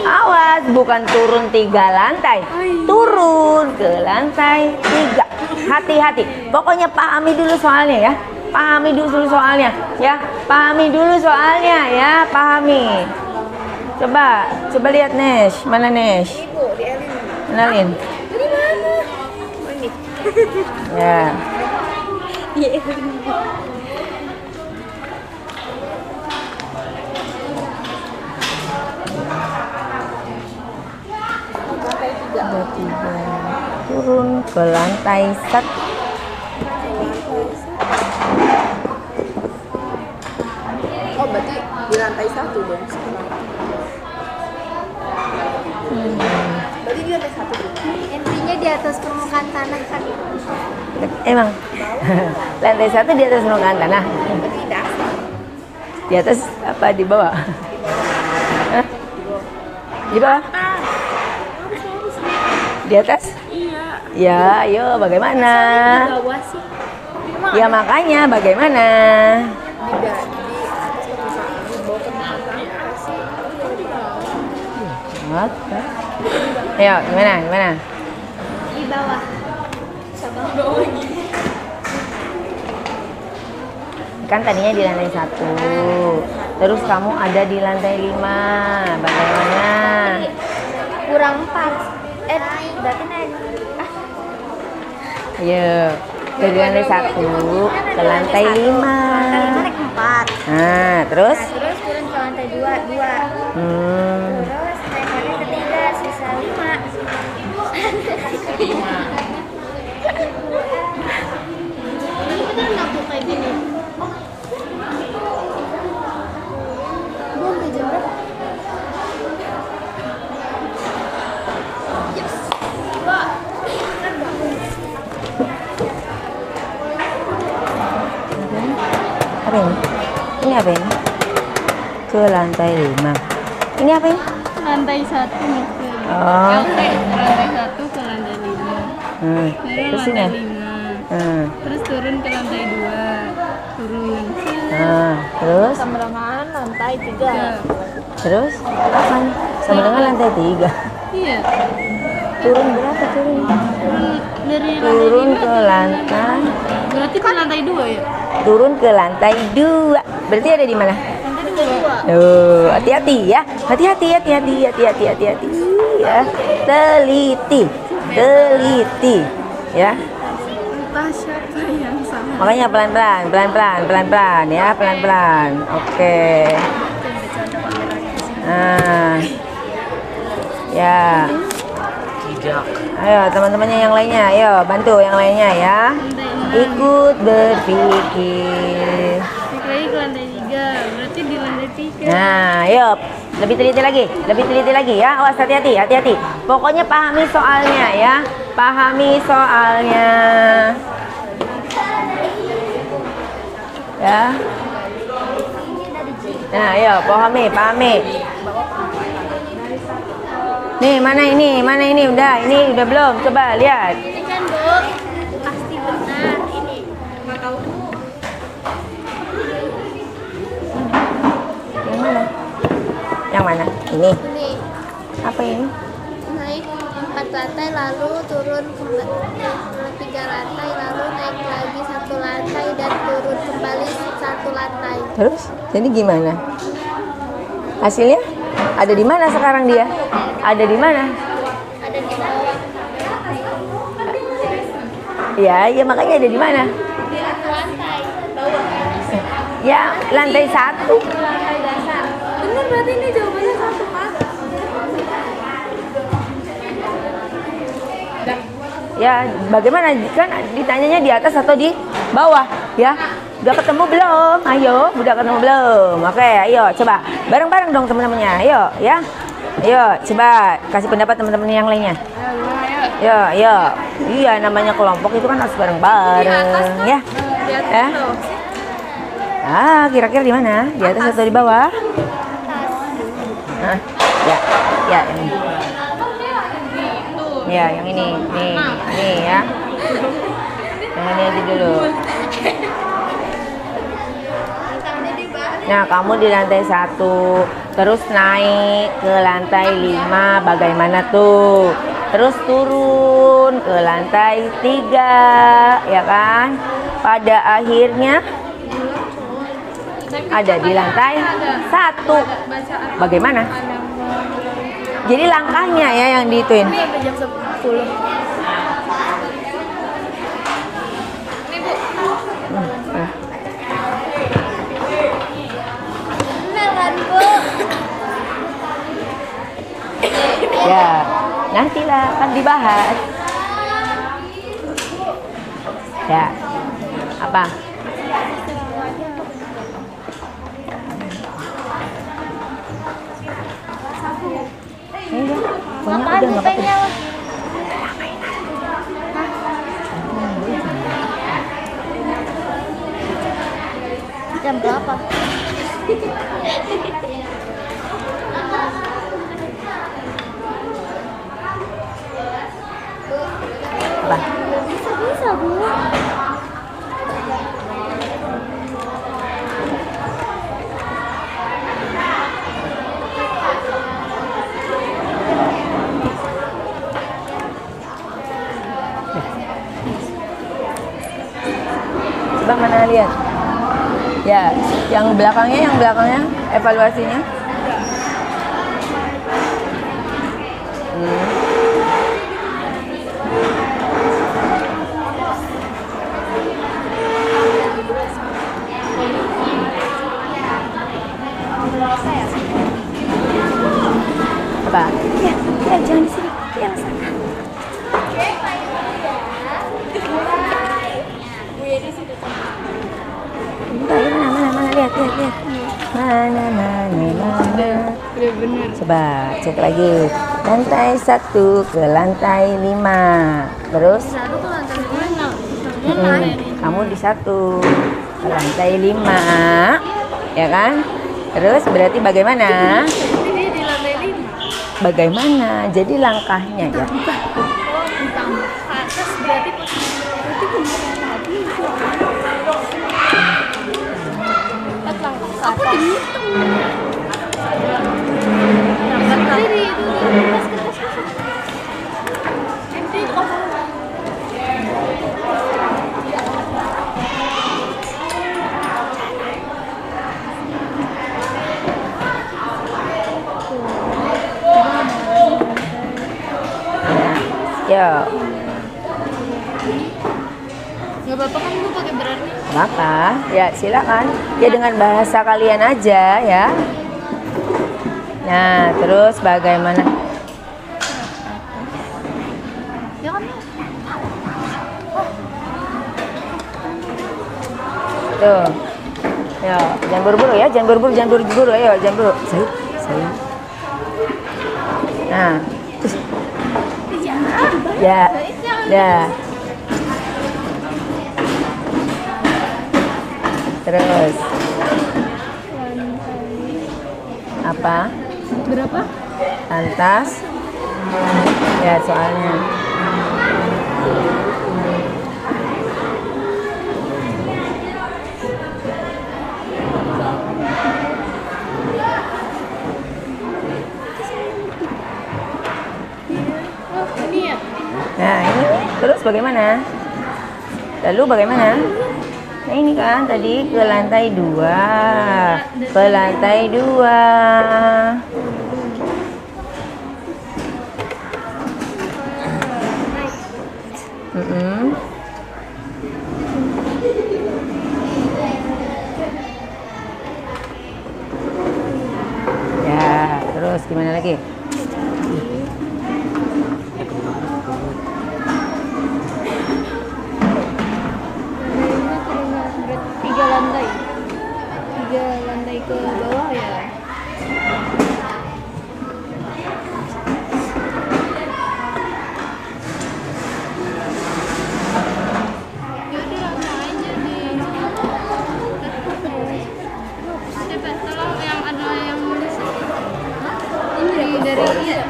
Awas, bukan turun 3 lantai. Turun ke lantai 3. Hati-hati. Pokoknya pahami dulu soalnya ya. Pahami dulu soalnya ya. Pahami dulu soalnya ya. Pahami. Coba lihat Nesh. Mana Nesh? Kenalin. Ya. Turun ke lantai 1. Oh, berarti di lantai 1 dong sekarang. Berarti di lantai 1 dong. Intinya di atas permukaan tanah kan. Emang lantai 1 di atas permukaan tanah. Berarti dasar. Di atas apa di bawah? Hah? Di bawah? Di atas? Iya. Ya, ayo bagaimana? Di bawah sih. Ya makanya bagaimana? Di atas permukaan, di bawah permukaan tanah sih. Oke. Ayo, gimana? Di bawah. Kan tadinya di lantai 1. Terus kamu ada di lantai 5. Bagaimana? Kurang 4. Berarti naik. Ayo. Dari lantai 1 ke lantai 5. Lantai 5 naik 4. Nah, terus? Terus turun ke lantai 2. Terus naik lagi ke 3, sisa 5. Bener nggak tuh kayak gini? Gue sampai jam berapa? Apa ini? Ini apa ini? Ke lantai 5. Ini apa ini? Lantai 1 nih. Oh. Oke, lantai 1 ke lantai 5. Turun Terus ini? lantai 5. Terus turun ke lantai 2. Turun. Terus? Sama dengan lantai 3. Terus? Apa? Sama dengan lantai 3. Iya. Turun berapa turun? Dari Turun ke lantai. Berarti ke lantai 2 ya? Turun ke lantai 2. Berarti ada di mana? Lantai 2. Oh, hati-hati ya. Hati-hati ya. Teliti ya. Entah siapa yang salah. Makanya pelan-pelan ya, pelan-pelan. Oke. Nah. Ya. Ayo teman-temannya yang lainnya, ayo bantu yang lainnya ya. Ikut berpikir. Naik lagi ke lantai 3. Berarti di lantai 3. Nah, ayo lebih teliti lagi ya. Awas, hati-hati. Pokoknya pahami soalnya ya. Pahami soalnya. Ya. Nah, ayo pahami. Nih, mana ini? Udah belum? Coba lihat. Ini kan Bu, pasti benar ini. Nggak tahu. Yang mana? Ini. Nih, Apa ini? naik 4 lantai lalu turun kembali 3 lantai lalu naik lagi 1 lantai dan turun kembali 1 lantai. Terus jadi gimana? Hasilnya ada di mana sekarang dia? Ada di mana? Ada di bawah Ya, ya makanya ada di mana? di 1 lantai bawah. Ya, lantai 1. Lantai dasar. Benar berarti ini jawabannya 1 Pak. Ya, bagaimana kan ditanyanya di atas atau di bawah? Ya, udah ketemu belum? Ayo, udah ketemu belum? Oke, ayo coba bareng-bareng dong teman-temannya. Ayo, ya. Ayo, coba kasih pendapat teman-teman yang lainnya. Ayo, ayo. Iya, namanya kelompok itu kan harus bareng-bareng, ya. Ya. Kira-kira di mana? Di atas atau di bawah? Nah, ya, ya, yang ini. Ya, yang ini, nih ya. Yang ini aja dulu. Nah, kamu di lantai 1, terus naik ke lantai 5, bagaimana tuh? Terus turun ke lantai 3, ya kan? Pada akhirnya ada di lantai 1. Bagaimana? Jadi langkahnya ya yang dituin. Sampai jam 10. Benar kan, Bu? Ya, nantilah kan dibahas. Ya, apa? Apaan bukanya? Jam berapa? Apa? Bisa, Bu. Coba mana lihat? Ya, yang belakangnya evaluasinya. Apa? Ya, jangan di sini. Yang sana. Mana, lihat. Mana. Udah bener. Coba cek lagi. Lantai 1 ke lantai 5. Terus Satu tuh lantai mana? kamu di 1 ke lantai 5, ya kan? Terus berarti bagaimana? Jadi dia di lantai 5. Bagaimana? Jadi langkahnya ya. Ditambah ke atas berarti benar tadi. Aku dihitung. Jadi itu kertas. Jadi Ya, nggak apa-apa kan gue pakai berarti. maka ya silakan. Ya dengan bahasa kalian aja ya. Nah, terus bagaimana? Ya kan? Tuh. Ya, jangan buru-buru ya, jangan buru-buru. Ayo, jangan buru. Saya. Nah. Terus. Ya. Ya. Terus. Apa? Berapa? Lantas. Ya, soalnya. Nah ini terus bagaimana? Lalu bagaimana? Nah ini kan tadi ke lantai 2, ke lantai 2. Ya, terus gimana lagi? Tiga lantai ke bawah ya. Tolong yang ada yang nulis. Ini dari dia.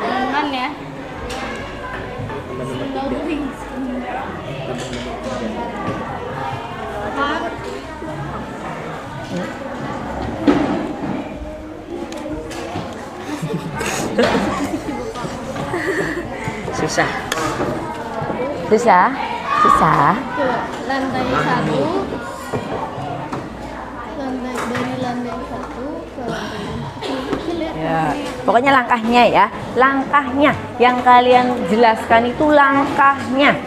Aman ya. Susah. Susah? Susah? Lantai 1. Dari lantai 1 ke lantai Ya, pokoknya langkahnya ya, langkahnya yang kalian jelaskan itu langkahnya.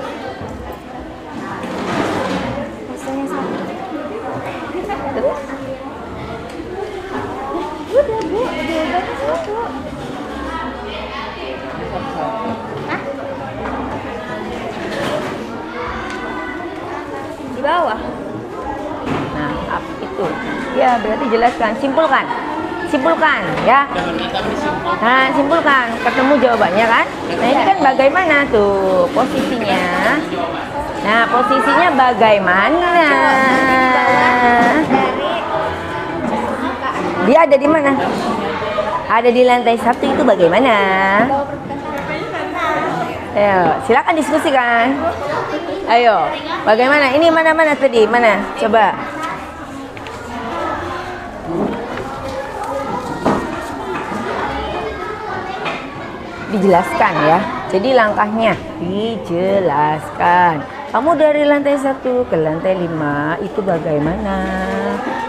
Terus? Di bawah. Nah, itu. Ya, berarti jelaskan, simpulkan. Simpulkan ya. Nah, simpulkan, ketemu jawabannya kan? Nah, ini kan bagaimana tuh posisinya? Nah, posisinya bagaimana? Dia ada di mana? Ada di lantai 1 itu bagaimana? Ayo, silakan diskusikan. Ayo, bagaimana? Ini mana tadi? Mana? Coba. Dijelaskan ya. Jadi langkahnya dijelaskan. Kamu dari lantai 1 ke lantai 5 itu bagaimana?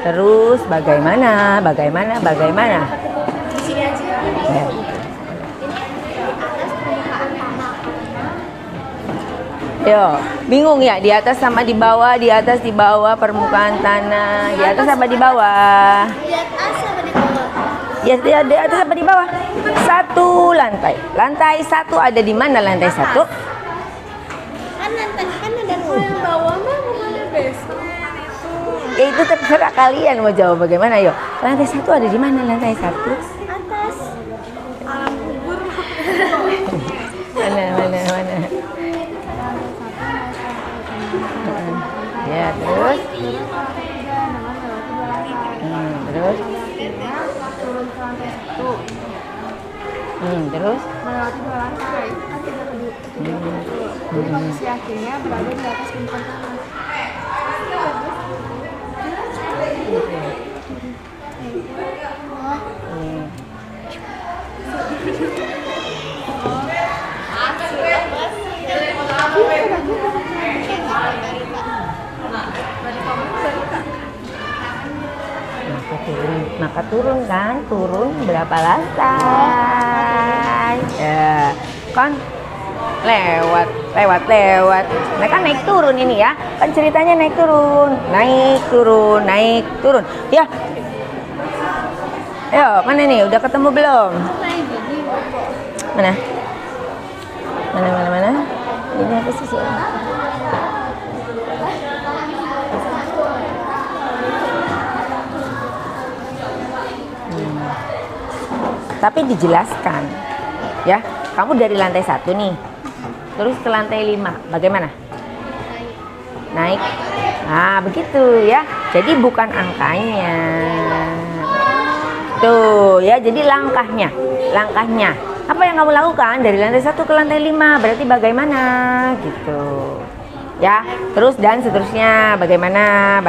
Terus bagaimana? Ya. Yo, bingung ya di atas sama di bawah, di atas di bawah permukaan tanah, di atas apa di bawah? Di atas sama di bawah? Ya, di atas apa di bawah? 1 lantai. Lantai 1 ada di mana lantai 1? Kan ada yang bawah mah kemana basement itu? Ya itu terserah kalian mau jawab bagaimana, yo. Lantai 1 ada di mana lantai 1? Atas. Alam kubur. Mana? Ya, terus? Terus? Turun ke lantai 1. Terus? Melewati 2 lantai. Kan 3 ke 2. Jadi posisi akhirnya berada di atas permukaan tanah. Maka turun kan? Turun berapa lantai? Ya, kan lewat. Nah kan naik turun ini ya. Kan ceritanya naik turun. Ya. Ayo, mana nih? Udah ketemu belum? Mana? Ini apa sih? Tapi dijelaskan ya, kamu dari lantai 1 nih terus ke lantai 5 bagaimana? Naik. Nah begitu ya, jadi bukan angkanya tuh ya, jadi langkahnya apa yang kamu lakukan dari lantai 1 ke lantai 5 berarti bagaimana gitu ya. Terus dan seterusnya bagaimana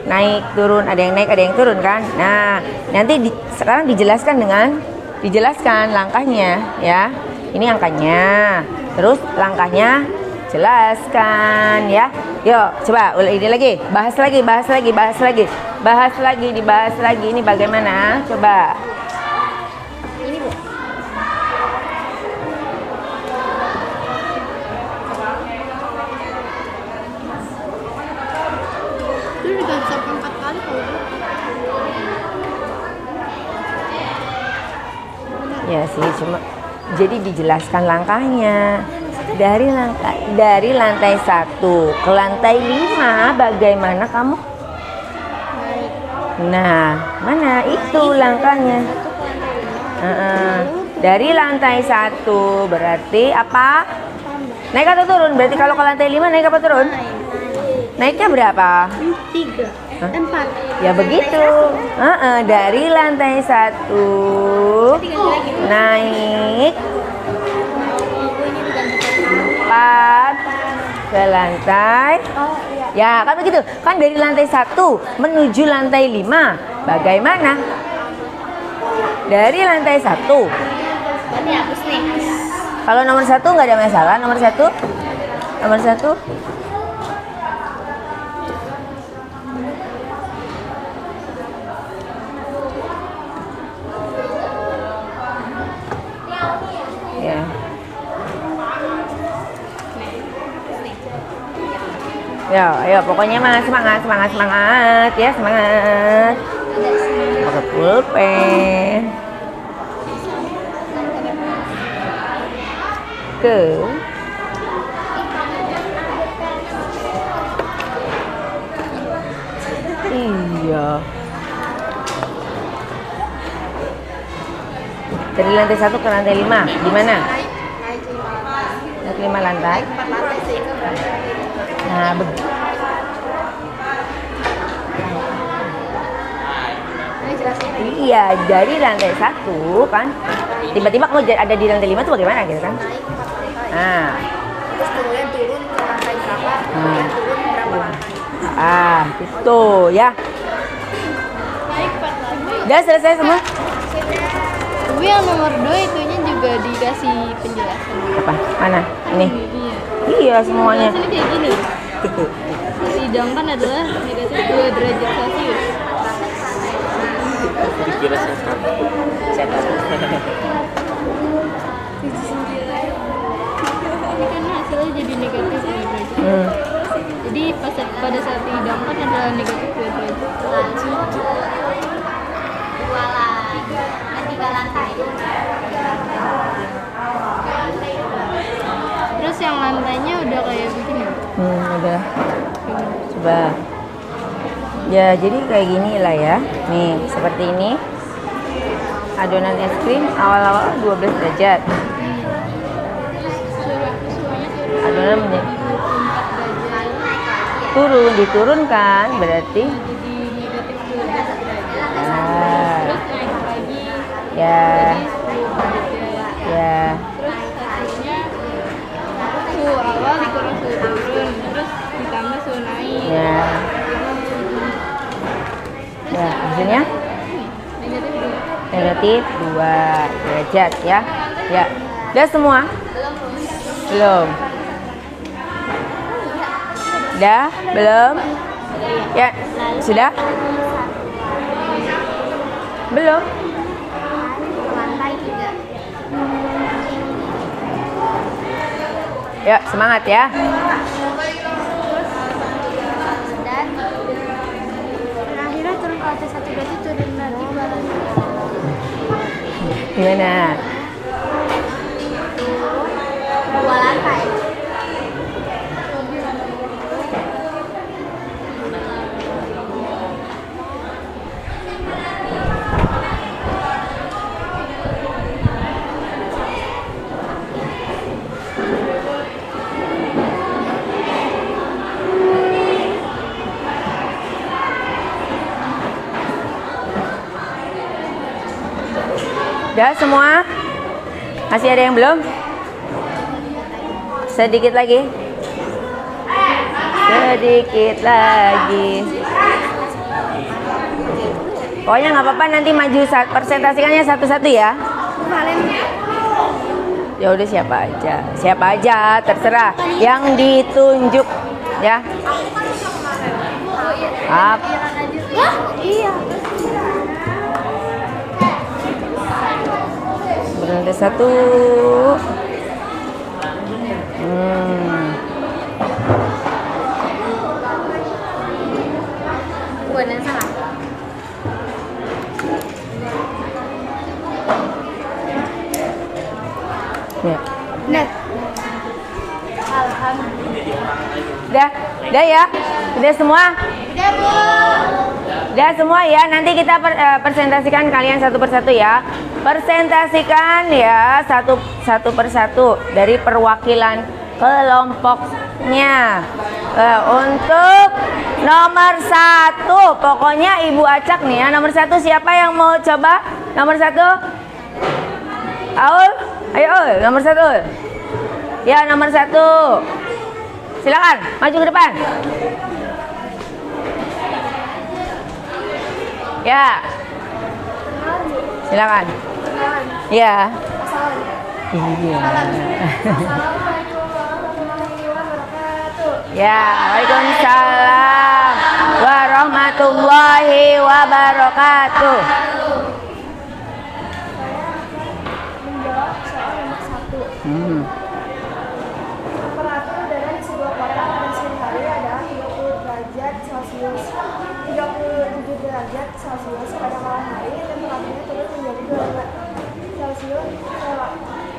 naik turun, ada yang naik ada yang turun kan. Nah nanti sekarang dijelaskan dengan dijelaskan langkahnya ya. Ini angkanya. Terus langkahnya jelaskan ya. Yuk, coba ini lagi. Bahas lagi. Dibahas lagi. Ini bagaimana? Coba. Ini Bu. Itu diganti sampai 4 kali kalau Bu. Ya sih, cuma jadi dijelaskan langkahnya. Dari lantai 1 ke lantai 5 bagaimana kamu? Nah, mana itu langkahnya? Dari lantai 1 berarti apa? Naik atau turun? Berarti kalau ke lantai 5 naik apa turun? Naiknya berapa? 3, 4. Ya begitu. Dari lantai 1 naik 4 ke lantai. Ya kan begitu. Kan dari lantai 1 menuju lantai 5. Bagaimana? Dari lantai 1. Berarti hapus nih. Kalau nomor 1 nggak ada masalah. Nomor 1. Ya. Ya, ayo pokoknya mah semangat ya, semangat. Pakai pulpen. Ke iya. Dari lantai 1 ke lantai 5, di mana? Naik 5 lantai. Nah, iya, dari lantai 1 kan. Tiba-tiba kamu ada di lantai 5 tuh bagaimana gitu kan? Nah. Terus turun ke lantai berapa? Kemudian turun berapa lantai? Itu ya. Udah selesai semua? Tapi yang nomor 2 itunya juga dikasih penjelasan. Apa? Mana? Ini. Iya. Iya semuanya. Penjelasannya kayak gini. Disidangkan adalah negatif 2 derajat Celcius. Dikira setan. Ini kan hasilnya jadi negatif 2 derajat. Jadi pada saat dihidangkan adalah negatif 2 derajat. 3 lantai. Terus yang lantainya udah kayak begini. Udah. Coba. Ya, jadi kayak gini lah ya. Nih, seperti ini. Adonan es krim awal-awal 12 derajat. Adonan menjadi turun, diturunkan berarti Jadi negatif 12 derajat. ah, Terus naik lagi. ya, Jadi 10 derajat. ya. Terus hasilnya suhu awal dikurang suhu turun, terus ditambah suhu naik. Ya. Ya, hasilnya Negatif 2. negatif 2 derajat ya. Ya. Udah semua? Belum. Udah? Belum? Ya, sudah? Belum? Lantai 3. Ya, semangat ya. Dan akhirnya turun ke lantai 1 berarti turun lagi 2 lantai. Gimana? 2 lantai. Udah semua? Masih ada yang belum? Sedikit lagi. Sedikit lagi. Pokoknya nggak apa-apa, nanti maju persentasikannya satu-satu ya. Valen. Ya udah siapa aja terserah yang ditunjuk ya. Iya. Berarti satu. Bukan yang salah. Ya. Net. Alhamdulillah. Udah ya? Udah semua? Udah, Bu. Udah semua ya, nanti kita presentasikan kalian satu persatu ya. Presentasikan ya satu persatu dari perwakilan kelompoknya. Untuk nomor 1, pokoknya Ibu acak nih ya. Nomor 1 siapa yang mau coba? Nomor 1? Aul? Ayo Aul, nomor 1. Ya, nomor 1. Silakan, maju ke depan. Ya. Silakan. Ya. Iya. Ya, waalaikumsalam warahmatullahi wabarakatuh. Menjawab soal nomor 1. Temperatur udara di sebuah kota pada siang hari adalah 30 derajat Celcius. 37 derajat Celcius pada malam hari temperaturnya turun menjadi 2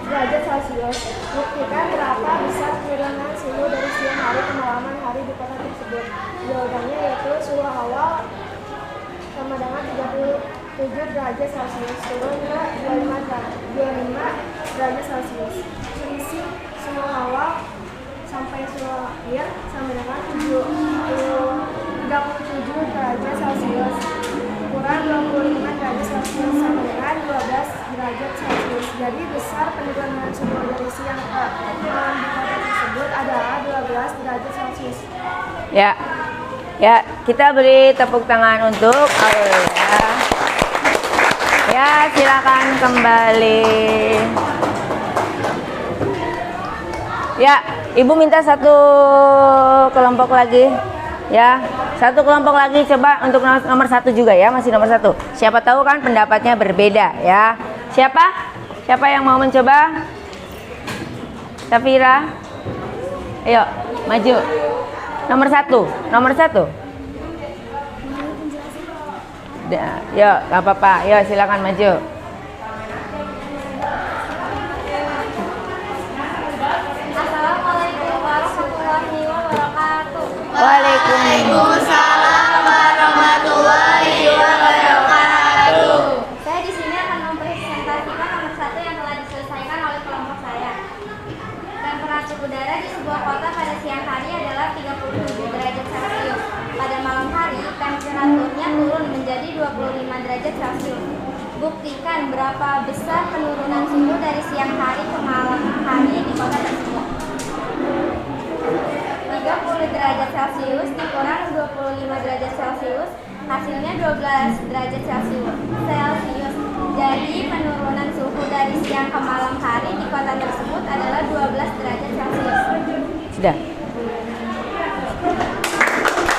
derajat Celcius. Buktikan berapa besar penurunan suhu dari siang hari ke malam hari di kota tersebut. Jawabannya yaitu suhu awal sama dengan 37 derajat Celcius turun ke 25 derajat Celcius. Selisih suhu awal sampai suhu akhir sama dengan 37 derajat Celcius kurang 25 derajat Celcius sama dengan 12 derajat Celcius. Jadi besar penurunan suhu dari siang ke malam di kota tersebut adalah 12 derajat Celcius. Ya. Ya, kita beri tepuk tangan untuk Aul ya. Ya, silakan kembali. Ya, Ibu minta satu kelompok lagi. Ya, satu kelompok lagi coba untuk nomor 1 juga ya, masih nomor 1. Siapa tahu kan pendapatnya berbeda ya. Siapa? Siapa yang mau mencoba? Safira. Ayo, maju. Nomor 1. Nomor 1. Yuk, gak apa-apa. Yuk, silakan maju. Assalamualaikum warahmatullahi wabarakatuh. Waalaikumsalam warahmatullahi wabarakatuh. Saya di sini akan mempresentasikan nomor 1 yang telah diselesaikan oleh kelompok saya. Temperatur udara di sebuah kota pada siang hari adalah 37 derajat Celcius. Pada malam hari, temperaturnya turun menjadi 25 derajat Celcius. Buktikan berapa besar penurunan suhu dari siang hari ke malam hari di kota tersebut. 30 derajat Celcius dikurang 25 derajat Celcius, hasilnya 12 derajat Celcius. Jadi penurunan suhu dari siang ke malam hari di kota tersebut adalah 12 derajat Celcius. Sudah.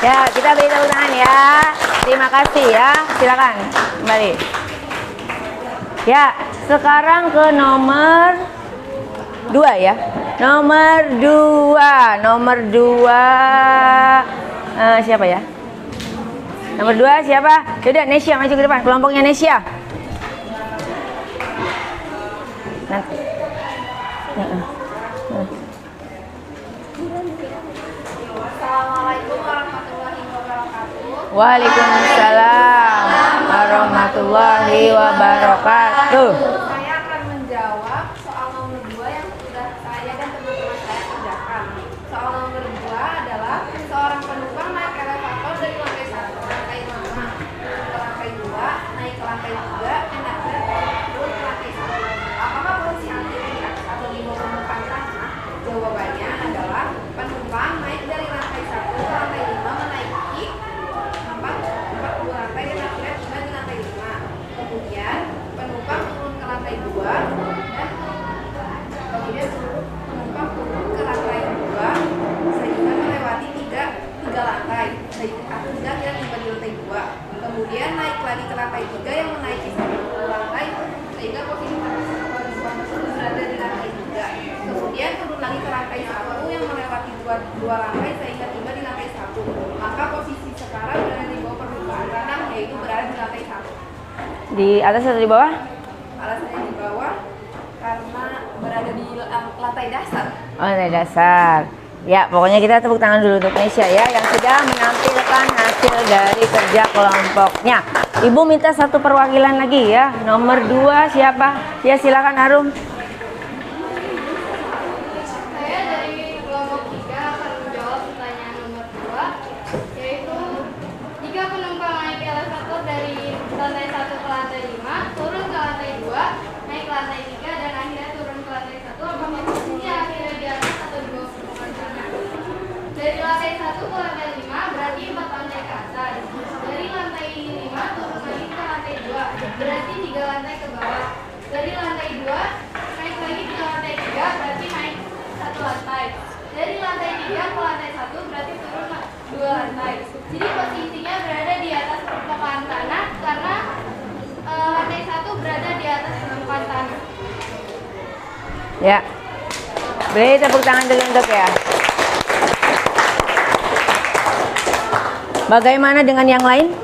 Ya, kita beri tepuk tangan ya. Terima kasih ya. Silakan kembali. Ya, sekarang ke nomor 2 ya. Nomor 2. Nomor 2 siapa ya? Nomor 2 siapa? Yaudah, Nesya maju ke depan. Kelompoknya Nesya. Nanti. Assalamualaikum warahmatullahi wabarakatuh. Waalaikumsalam warahmatullahi wabarakatuh. Saya akan menjawab soal nomor 2 yang sudah saya dan teman-teman saya kerjakan. Soal nomor 2 adalah seorang penumpang naik elevator dari lantai 1 ke lantai 5, ke lantai 2, naik ke lantai 3, dan turun ke lantai 1. Apakah posisi antara di atas atau di bawah permukaan tanah? Jawabannya adalah penumpang naik dari lantai 1 ke lantai 5 menaiki 40 lantai dan akhirnya tiba di lantai 5. Kemudian penumpang turun ke lantai 2 dan kemudian seluruh penumpang turun ke lantai 2 sehingga melewati tiga lantai sehingga tidak tiba di lantai 2, kemudian naik lagi ke lantai 3 yang menaiki satu lantai sehingga posisi penumpang tersebut berada di lantai 3, kemudian turun lagi ke lantai 1 yang melewati dua lantai sehingga tiba di lantai 1, maka posisi sekarang berada di bawah permukaan tanah, yaitu berada di lantai 1. Di atas atau di bawah? Alasannya di bawah karena berada di lantai dasar. Oh, lantai dasar. Ya, pokoknya kita tepuk tangan dulu untuk Nesya ya yang sudah menampilkan hasil dari kerja kelompoknya. Ibu minta satu perwakilan lagi ya. Nomor 2 siapa? Ya, silakan Harum. Saya dari kelompok 3 akan menjawab pertanyaan nomor 2, yaitu jika penumpang naik L1 dari lantai 1 ke lantai 5, turun ke lantai 2, naik ke lantai 3 dan akhirnya turun ke lantai 1, apakah posisinya akhirnya di atas atau di bawah permukaan tanah? Dari lantai 1 ke lantai 5 berarti 4 lantai ke atas. Dari lantai 5 turun lagi ke lantai 2 berarti 3 lantai ke bawah. Dari lantai 2 naik lagi ke lantai 3 berarti naik 1 lantai. Dari lantai 3 ke lantai 1 berarti turun 2 lantai. Jadi posisinya berada di atas permukaan tanah karena lantai 1 berada di atas permukaan tanah. Ya. Beri tepuk tangan dulu untuk ya. Bagaimana dengan yang lain?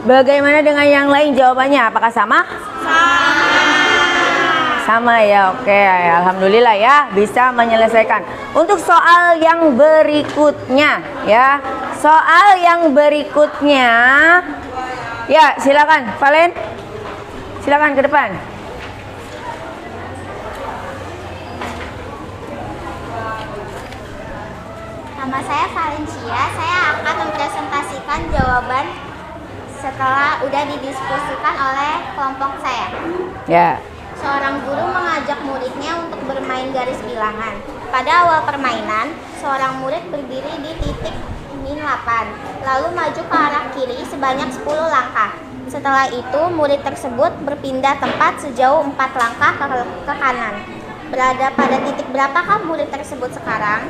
Bagaimana dengan yang lain jawabannya? Apakah sama? Sama ya, oke. Alhamdulillah ya, bisa menyelesaikan. Untuk soal yang berikutnya ya. Soal yang berikutnya. Ya, silakan Valen. Silakan ke depan. Nama saya Valencia, saya akan mempresentasikan jawaban setelah udah didiskusikan oleh kelompok saya. Ya. Seorang guru mengajak muridnya untuk bermain garis bilangan. Pada awal permainan, seorang murid berdiri di titik min 8, lalu maju ke arah kiri sebanyak 10 langkah. Setelah itu, murid tersebut berpindah tempat sejauh 4 langkah ke kanan. Berada pada titik berapakah murid tersebut sekarang?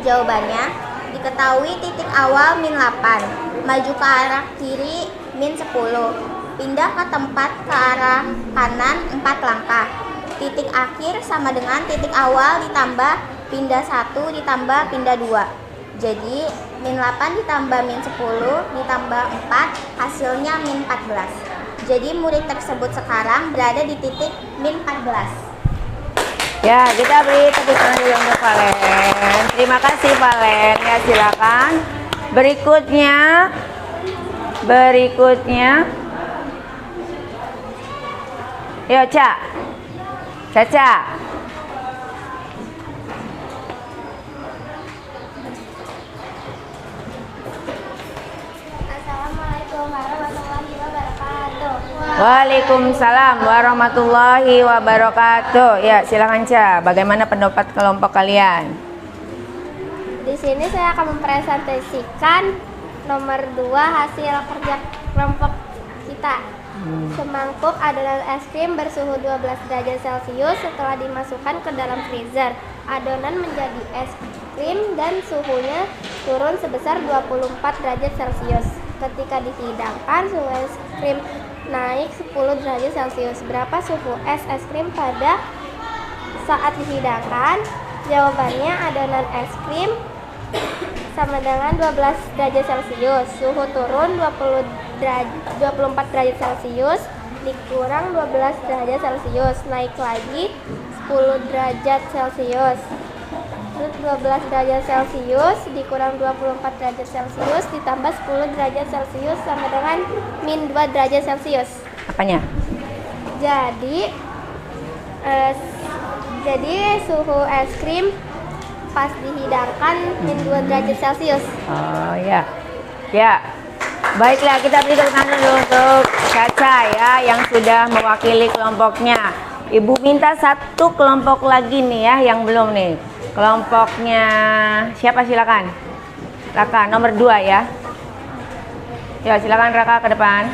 Jawabannya, diketahui titik awal min 8, maju ke arah kiri min 10, pindah ke tempat ke arah kanan 4 langkah. Titik akhir sama dengan titik awal ditambah pindah 1 ditambah pindah 2. Jadi, min 8 ditambah min 10 ditambah 4, hasilnya min 14. Jadi, murid tersebut sekarang berada di titik min 14. Ya, kita beri tepuk tangan dulu untuk Valen. Terima kasih Valen. Ya, silakan. Berikutnya. Yo, Caca. Assalamualaikum warahmatullahi wabarakatuh. Waalaikumsalam warahmatullahi wabarakatuh. Ya, silakan Ca. Bagaimana pendapat kelompok kalian? Di sini saya akan mempresentasikan nomor 2 hasil kerja kelompok kita. Semangkuk adonan es krim bersuhu 12 derajat Celcius setelah dimasukkan ke dalam freezer. Adonan menjadi es krim dan suhunya turun sebesar 24 derajat Celcius. Ketika dihidangkan, suhu es krim naik 10 derajat Celcius. Berapa suhu es krim pada saat dihidangkan? Jawabannya, adonan es krim sama dengan 12 derajat Celcius. Suhu turun 24 derajat Celcius dikurang 12 derajat Celcius, naik lagi 10 derajat Celcius. Terus 12 derajat Celcius dikurang 24 derajat Celcius ditambah 10 derajat Celcius sama dengan min 2 derajat Celcius. Apanya? Jadi suhu es krim pas dihidangkan min 2 derajat Celcius. Oh ya. Ya. Baiklah, kita beri tepuk tangan dulu untuk Caca ya yang sudah mewakili kelompoknya. Ibu minta satu kelompok lagi nih ya yang belum nih. Kelompoknya siapa, silakan. Raka nomor 2 ya. Ya, silakan Raka ke depan.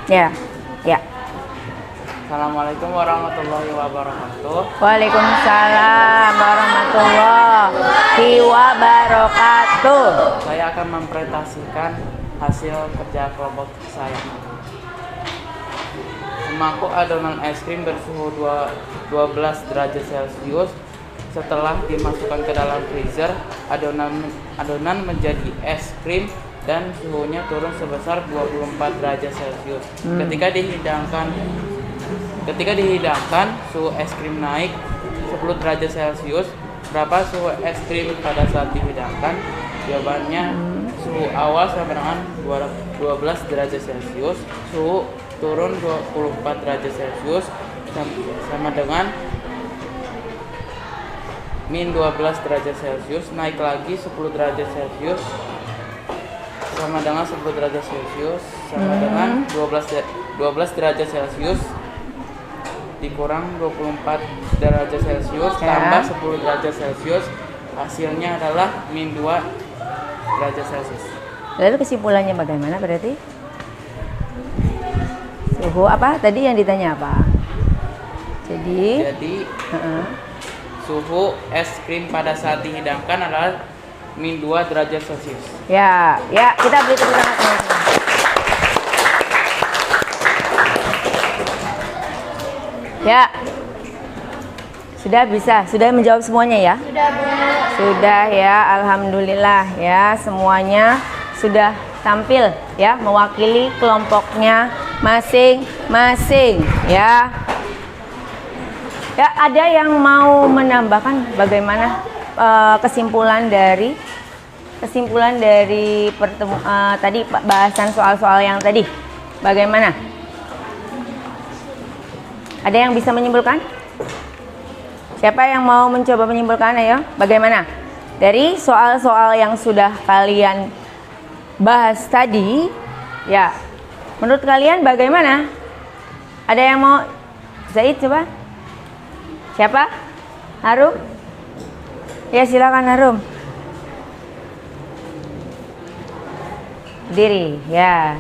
Ya. Ya. Assalamualaikum warahmatullahi wabarakatuh. Waalaikumsalam warahmatullahi wabarakatuh. Saya akan mempresentasikan hasil kerja kelompok saya. Semangkuk adonan es krim bersuhu 12 derajat Celcius. Setelah dimasukkan ke dalam freezer, adonan menjadi es krim dan suhunya turun sebesar 24 derajat Celcius. Ketika dihidangkan, suhu es krim naik 10 derajat Celcius. Berapa suhu es krim pada saat dihidangkan? Jawabannya suhu awal sama dengan 12 derajat Celcius, suhu turun 24 derajat Celcius sama dengan min 12 derajat Celcius, naik lagi 10 derajat Celcius sama dengan 10 derajat Celcius sama dengan 12 derajat Celcius dikurang 24 derajat Celcius tambah 10 derajat Celcius, hasilnya adalah min 2 derajat Celcius. Lalu kesimpulannya bagaimana berarti? Suhu apa? Tadi yang ditanya apa? Jadi suhu es krim pada saat dihidangkan adalah min 2 derajat Celcius. Ya, kita beri tepuk tangan teman-teman. Ya. Sudah bisa, sudah menjawab semuanya ya? Sudah, Bu. Sudah ya, alhamdulillah ya, semuanya sudah tampil ya, mewakili kelompoknya masing-masing ya. Ya, ada yang mau menambahkan bagaimana kesimpulan dari tadi bahasan soal-soal yang tadi? Bagaimana? Ada yang bisa menyimpulkan? Siapa yang mau mencoba menyimpulkan? Ayo, bagaimana? Dari soal-soal yang sudah kalian bahas tadi, ya, menurut kalian bagaimana? Ada yang mau? Zaid coba? Siapa? Harum? Ya, silakan Harum. Berdiri, ya.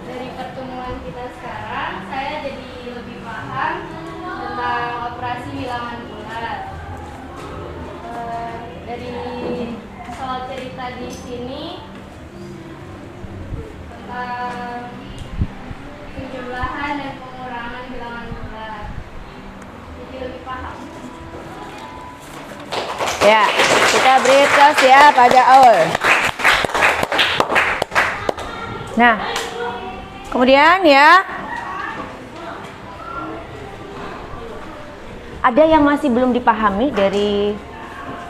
Dari pertemuan kita sekarang, saya jadi lebih paham tentang operasi bilangan bulat. Dari soal cerita di sini tentang penjumlahan dan pengurangan bilangan bulat, jadi lebih paham. Ya, kita beri plus ya pada Aul. Nah, kemudian ya, ada yang masih belum dipahami dari,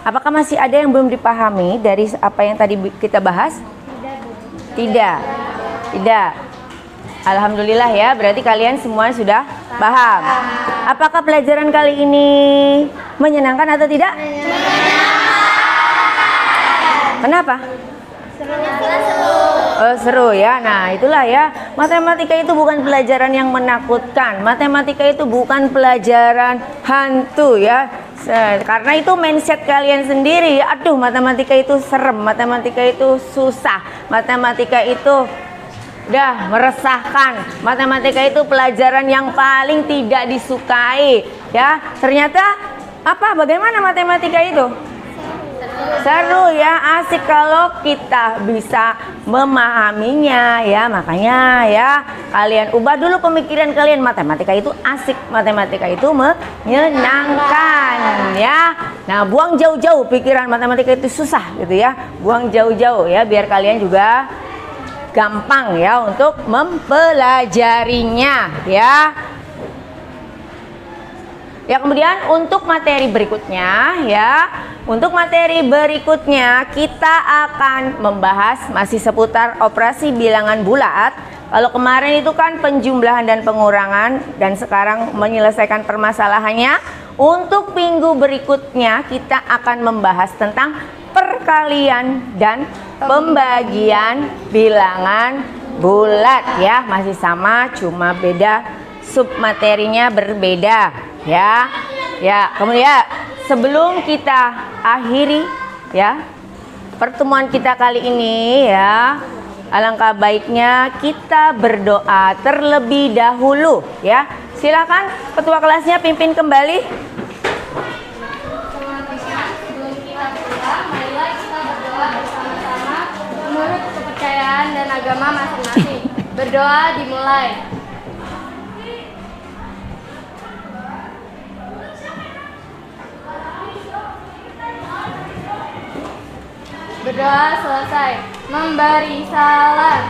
apakah masih ada yang belum dipahami dari apa yang tadi kita bahas? Tidak. Alhamdulillah ya, berarti kalian semua sudah paham. Apakah pelajaran kali ini menyenangkan atau tidak? Kenapa? Oh, seru ya. Nah, itulah ya. Matematika itu bukan pelajaran yang menakutkan. Matematika itu bukan pelajaran hantu ya. Karena itu mindset kalian sendiri. Aduh, matematika itu serem, matematika itu susah, matematika itu udah meresahkan, matematika itu pelajaran yang paling tidak disukai ya. Ternyata apa? Bagaimana matematika itu? Seru ya, asik kalau kita bisa memahaminya ya. Makanya ya, kalian ubah dulu pemikiran kalian. Matematika itu asik, matematika itu menyenangkan ya. Nah, buang jauh-jauh pikiran matematika itu susah gitu ya. Buang jauh-jauh ya, biar kalian juga gampang ya untuk mempelajarinya ya. Ya, kemudian untuk materi berikutnya ya, untuk materi berikutnya kita akan membahas masih seputar operasi bilangan bulat. Kalau kemarin itu kan penjumlahan dan pengurangan, dan sekarang menyelesaikan permasalahannya. Untuk minggu berikutnya kita akan membahas tentang perkalian dan pembagian bilangan bulat ya. Masih sama, cuma beda submaterinya berbeda ya. Ya, kemudian sebelum kita akhiri ya pertemuan kita kali ini ya, alangkah baiknya kita berdoa terlebih dahulu ya. Silakan ketua kelasnya pimpin kembali. Sebelum kita pulang, marilah kita berdoa bersama-sama menurut kepercayaan dan agama masing-masing. Berdoa dimulai. Berdoa selesai. Memberi salam.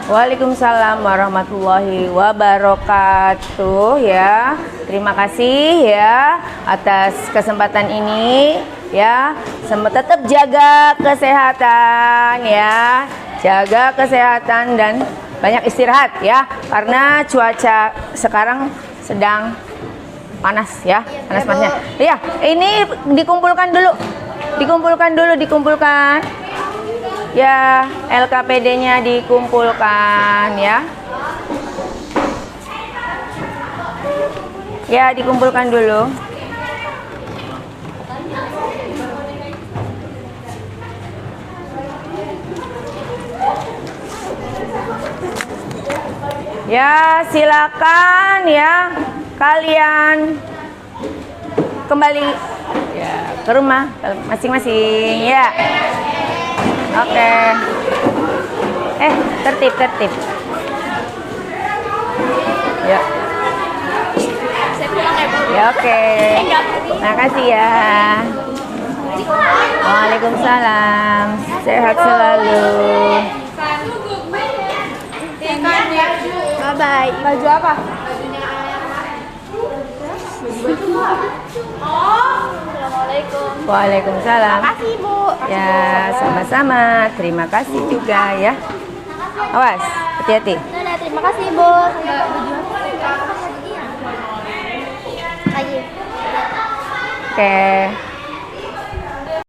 Waalaikumsalam warahmatullahi wabarakatuh ya. Terima kasih ya atas kesempatan ini ya. Tetap jaga kesehatan ya. Jaga kesehatan dan banyak istirahat ya. Karena cuaca sekarang sedang panas ya. Panas-panasnya. Ya, ini dikumpulkan dulu. Dikumpulkan. Ya, LKPD-nya dikumpulkan ya. Ya, dikumpulkan dulu. Ya, silakan ya. Kalian kembali ya ke rumah masing-masing ya. Oke. Tertib. Ya. Saya pulang ya, Bu. Ya, oke. Makasih ya. Waalaikumsalam. Sehat selalu. Bye-bye. Baju apa? Assalamualaikum. Waalaikumsalam. Makasih, Bu. Ya, sama-sama. Terima kasih juga ya. Awas, hati-hati. Dadah, terima kasih, Bu. Lagi. Oke.